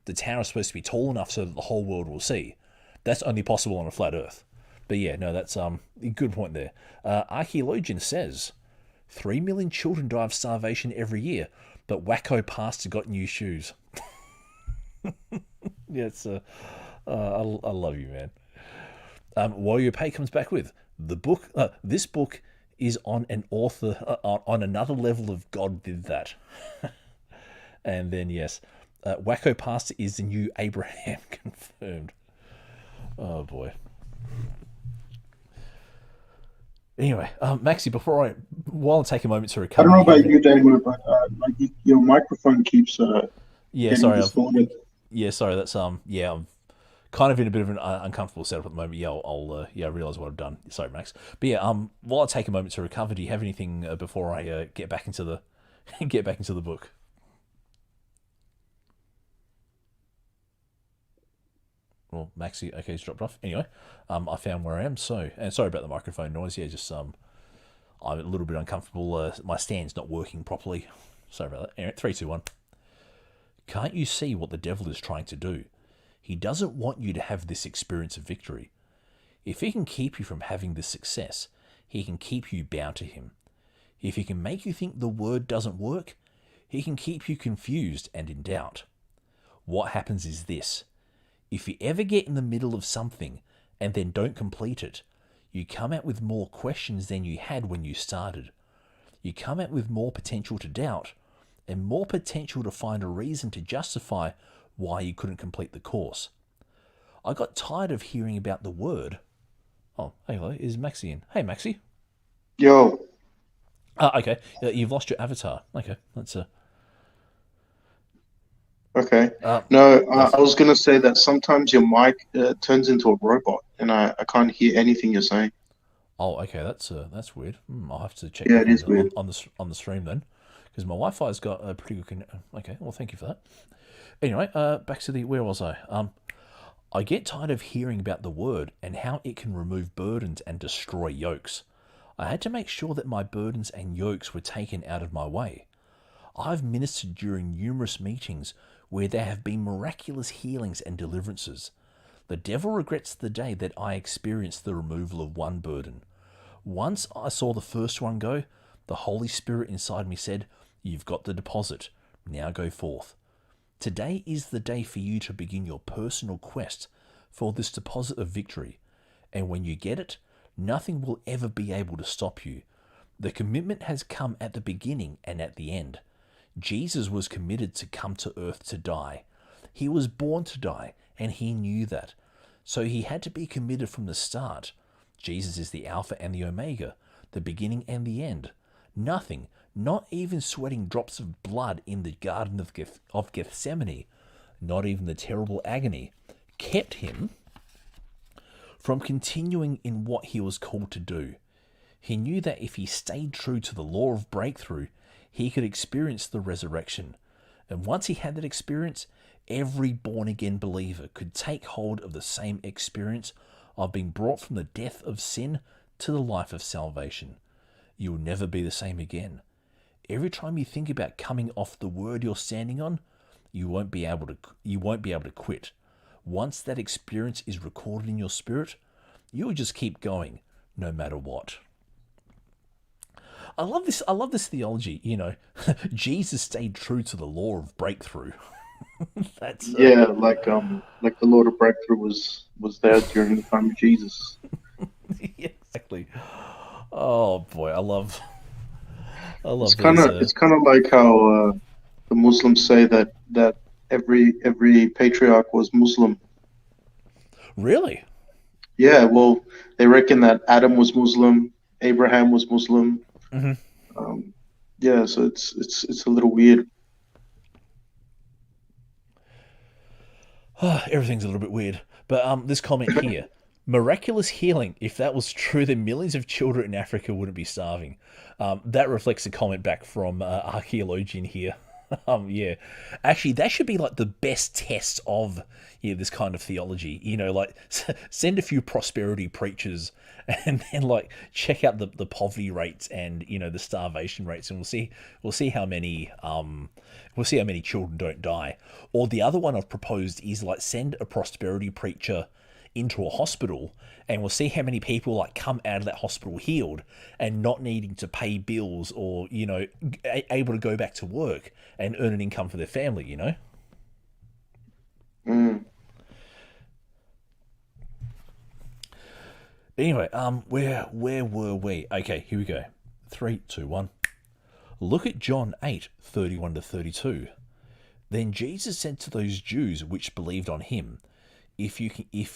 the tower is supposed to be tall enough so that the whole world will see. That's only possible on a flat earth. But yeah, no, that's a good point there. Archaeologian says 3 million children die of starvation every year, but wacko pastor got new shoes. Yeah, it's I love you, man. Warrior Pay comes back with the book. This book is on an author on another level of God did that. And then yes, wacko pastor is the new Abraham confirmed. Oh boy. Anyway, Maxi, while I take a moment to I recover. don't know about you, Daniel, but your microphone keeps yeah, getting sorry. distorted. Yeah, sorry. That's yeah. I'm kind of in a bit of an uncomfortable setup at the moment. Yeah, I'll realize what I've done. Sorry, Max. But yeah, while I take a moment to recover, do you have anything before I get back into the book? Well, Maxi, okay, he's dropped off. Anyway, I found where I am. So, and sorry about the microphone noise. Yeah, just I'm a little bit uncomfortable. My stand's not working properly. Sorry about that. Anyway, 3, 2, 1. Can't you see what the devil is trying to do? He doesn't want you to have this experience of victory. If he can keep you from having this success, he can keep you bound to him. If he can make you think the word doesn't work, he can keep you confused and in doubt. What happens is this. If you ever get in the middle of something and then don't complete it, you come out with more questions than you had when you started. You come out with more potential to doubt and more potential to find a reason to justify why you couldn't complete the course. I got tired of hearing about the word. Oh, hey, hello, is Maxi in? Hey, Maxi. Yo, Okay, you've lost your avatar. Okay, that's okay. uh, No, that's I was gonna say that sometimes your mic turns into a robot, and I can't hear anything you're saying. oh, okay, that's weird. I'll have to check Yeah, back it on is the weird. on the stream then, because my Wi-Fi's got a pretty good. Okay, well, thank you for that. Anyway, back to the where was I? I get tired of hearing about the word and how it can remove burdens and destroy yokes. I had to make sure that my burdens and yokes were taken out of my way. I've ministered during numerous meetings where there have been miraculous healings and deliverances. The devil regrets the day that I experienced the removal of one burden. Once I saw the first one go, the Holy Spirit inside me said, "You've got the deposit. Now go forth." Today is the day for you to begin your personal quest for this deposit of victory. And when you get it, nothing will ever be able to stop you. The commitment has come at the beginning and at the end. Jesus was committed to come to earth to die. He was born to die, and he knew that. So he had to be committed from the start. Jesus is the Alpha and the Omega, the beginning and the end. Nothing, not even sweating drops of blood in the Garden of Gethsemane, not even the terrible agony, kept him from continuing in what he was called to do. He knew that if he stayed true to the law of breakthrough, he could experience the resurrection. And once he had that experience, every born-again believer could take hold of the same experience of being brought from the death of sin to the life of salvation. You will never be the same again. Every time you think about coming off the word you're standing on, you won't be able to quit. Once that experience is recorded in your spirit, you will just keep going, no matter what. I love this. I love this theology. Jesus stayed true to the law of breakthrough. That's Yeah, like the Lord of Breakthrough was there during the time of Jesus. yeah, exactly. Oh boy, I It's love kind these. of it's kind of like how the Muslims say that every patriarch was Muslim. Really? Yeah, well, they reckon that Adam was Muslim, Abraham was Muslim. Hmm. Um, yeah, so it's a little weird. Everything's a little bit weird. But this comment here. Miraculous healing. If that was true, then millions of children in Africa wouldn't be starving. That reflects a comment back from archaeologian here. Yeah, actually, that should be like the best test of this kind of theology. Like send a few prosperity preachers and then like check out the poverty rates and the starvation rates, and we'll see how many children don't die. Or the other one I've proposed is like send a prosperity preacher into a hospital, and we'll see how many people like come out of that hospital healed and not needing to pay bills, or able to go back to work and earn an income for their family. Mm. Anyway, where were we? Okay, here we go. 3, 2, 1. Look at John 8:31 to 32. Then Jesus said to those Jews which believed on him, If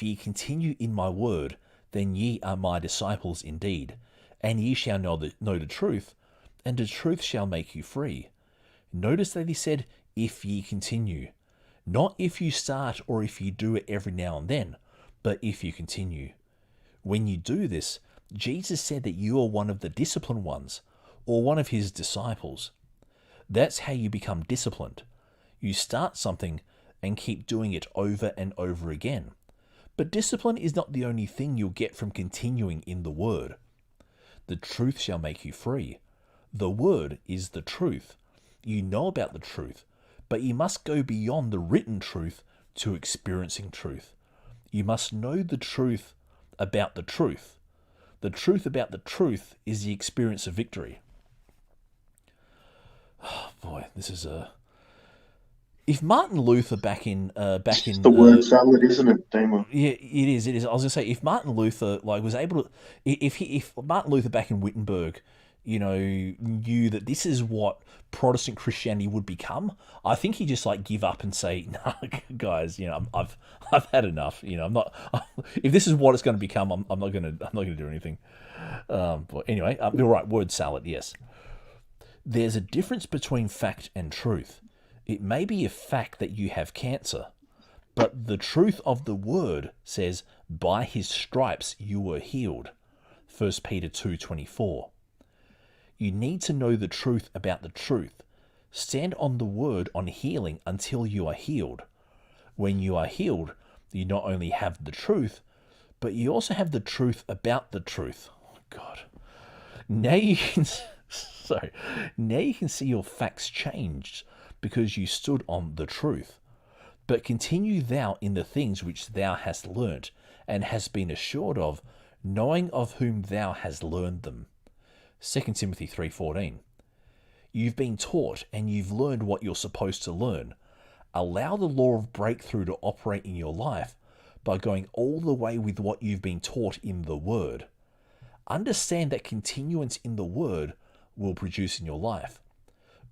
ye continue in my word, then ye are my disciples indeed, and ye shall know the truth, and the truth shall make you free. Notice that he said, if ye continue. Not if you start or if you do it every now and then, but if you continue. When you do this, Jesus said that you are one of the disciplined ones, or one of his disciples. That's how you become disciplined. You start something and keep doing it over and over again. But discipline is not the only thing you'll get from continuing in the word. The truth shall make you free. The word is the truth. You know about the truth, but you must go beyond the written truth to experiencing truth. You must know the truth about the truth. The truth about the truth is the experience of victory. Oh boy, this is a. If Martin Luther back in It's just the word salad, isn't it, Damo? yeah, it is. I was gonna say, if Martin Luther like was able to, if Martin Luther back in Wittenberg knew that this is what Protestant Christianity would become, I think he'd just like give up and say, "Nah, guys, I've had enough. I'm not. If this is what it's going to become, I'm not gonna do anything." But anyway, you're right. Word salad. Yes. There's a difference between fact and truth. It may be a fact that you have cancer, but the truth of the word says, "By his stripes you were healed." 1 Peter 2:24. You need to know the truth about the truth. Stand on the word on healing until you are healed. When you are healed, you not only have the truth, but you also have the truth about the truth. Oh, God. Now you can, now you can see your facts changed because you stood on the truth. But continue thou in the things which thou hast learnt and hast been assured of, knowing of whom thou hast learned them. 2 Timothy 3:14. You've been taught and you've learned what you're supposed to learn. Allow the law of breakthrough to operate in your life by going all the way with what you've been taught in the Word. Understand that continuance in the Word will produce in your life.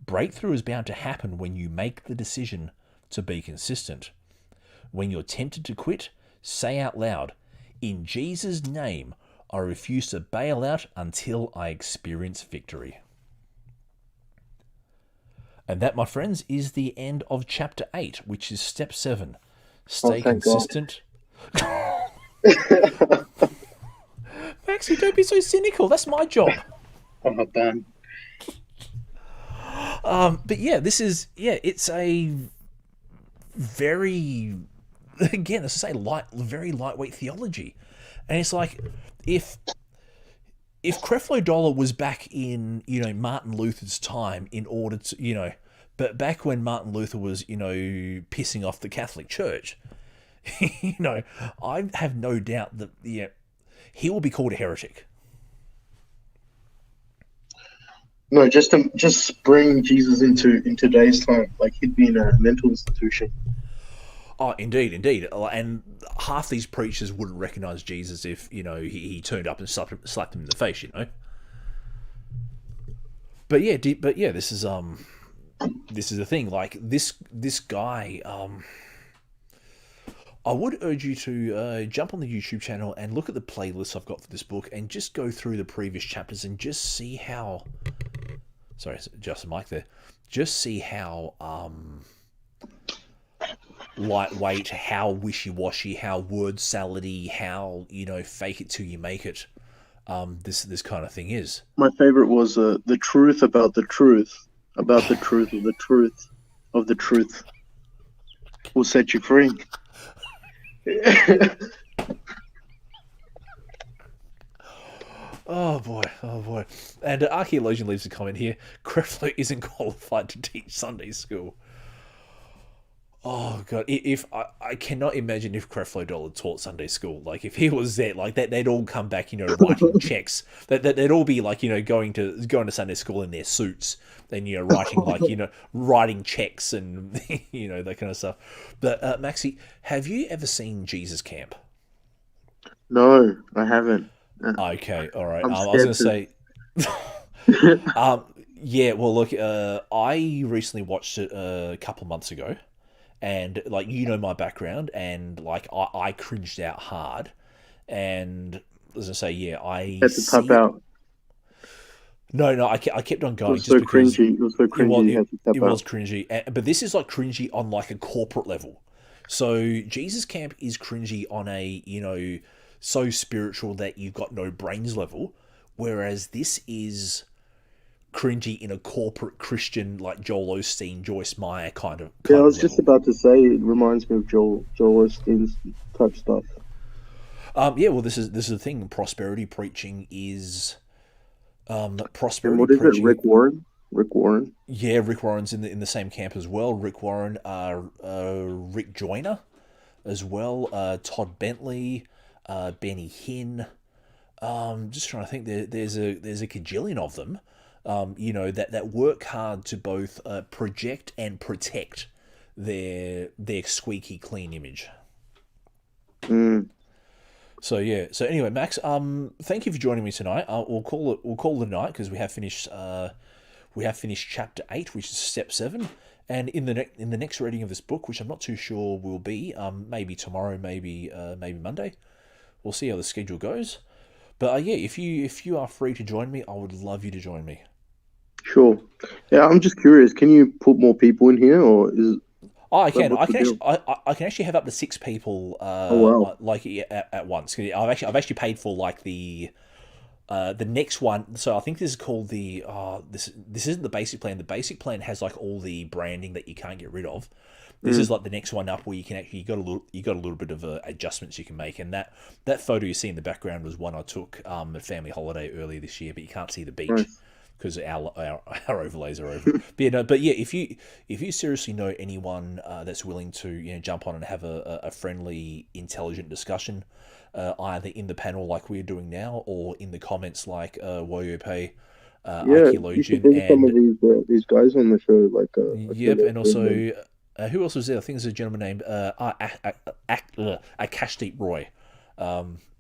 Breakthrough is bound to happen when you make the decision to be consistent. When you're tempted to quit, say out loud, "In Jesus' name, I refuse to bail out until I experience victory." And that, my friends, is the end of chapter 8, which is step 7. Stay consistent. Maxie, don't be so cynical. That's my job. I'm not done. But yeah, it's a very, again, as I say, very lightweight theology. And it's like, if Creflo Dollar was back in, Martin Luther's time in order to, but back when Martin Luther was, pissing off the Catholic Church, I have no doubt that, he will be called a heretic. No, just bring Jesus into today's time. Like, he'd be in a mental institution. Oh, indeed. And half these preachers wouldn't recognize Jesus if, he turned up and slapped him in the face, But yeah, this is the thing. Like, this guy, I would urge you to jump on the YouTube channel and look at the playlist I've got for this book and just go through the previous chapters and just see how... Sorry, just a mic there. Just see how lightweight, how wishy-washy, how word salady, how, fake it till you make it this kind of thing is. My favorite was the truth about the truth of the truth of the truth will set you free. Oh boy. And Archaeologian leaves a comment here. Creflo isn't qualified to teach Sunday school. Oh god, if I cannot imagine if Creflo Dollar taught Sunday school. Like, if he was there, like that, they'd all come back, writing checks. They'd all be like, going to Sunday school in their suits, and writing like, writing checks and that kind of stuff. But Maxie, have you ever seen Jesus Camp? No, I haven't. Okay, all right. I'm I was going to scared say, yeah. Well, look, I recently watched it a couple of months ago, and like, my background, and like I cringed out hard, and as I say, yeah, I had to tap out. No, I kept on going. It was so cringy. It was so cringy. It was cringy, but this is like cringy on like a corporate level. So Jesus Camp is cringy on a so spiritual that you've got no brains level, whereas this is cringy in a corporate Christian, like Joel Osteen, Joyce Meyer kind of I was just about to say, it reminds me of Joel Osteen's type stuff. Yeah, well, this is the thing. Prosperity preaching is prosperity. And what is preaching, it? Rick Warren. Yeah, Rick Warren's in the same camp as well. Rick Warren, Rick Joyner, as well. Todd Bentley, Benny Hinn. Just trying to think. There's a cajillion of them. That work hard to both project and protect their squeaky clean image. So yeah. So anyway, Max, thank you for joining me tonight. We'll call it a night because we have finished chapter 8, which is step 7. And in the next reading of this book, which I'm not too sure will be, maybe tomorrow, maybe Monday. We'll see how the schedule goes. But yeah, if you are free to join me, I would love you to join me. Sure. Yeah, I'm just curious. Can you put more people in here, or is it Oh, I like can. what's the deal? I can actually have up to 6 people, Oh wow. like at once. 'Cause I've actually paid for like the next one. So I think this is called the. This isn't the basic plan. The basic plan has like all the branding that you can't get rid of. This is Mm, like the next one up where you can actually you got a little bit of adjustments you can make. And that photo you see in the background was one I took at family holiday earlier this year, but you can't see the beach nice. because our overlays are over. But yeah, if you seriously know anyone that's willing to jump on and have a friendly, intelligent discussion, either in the panel like we're doing now, or in the comments like Woyope, Yeah, you should Archaeologian, bring some of and these guys on the show. I feel yep, like and bring them. also who else was there? I think there's a gentleman named Akashdeep Roy.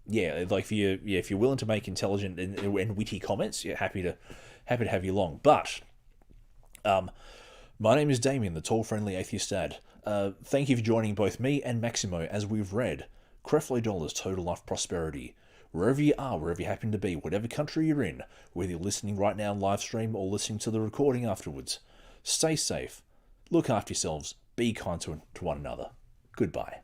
Yeah, like if you're willing to make intelligent and witty comments, yeah, happy to have you along. But my name is Damien, the tall, friendly atheist dad. Thank you for joining both me and Maximo as we've read Creflo Dollar's Total Life Prosperity. Wherever you are, wherever you happen to be, whatever country you're in, whether you're listening right now live stream or listening to the recording afterwards, stay safe, look after yourselves, be kind to one another. Goodbye.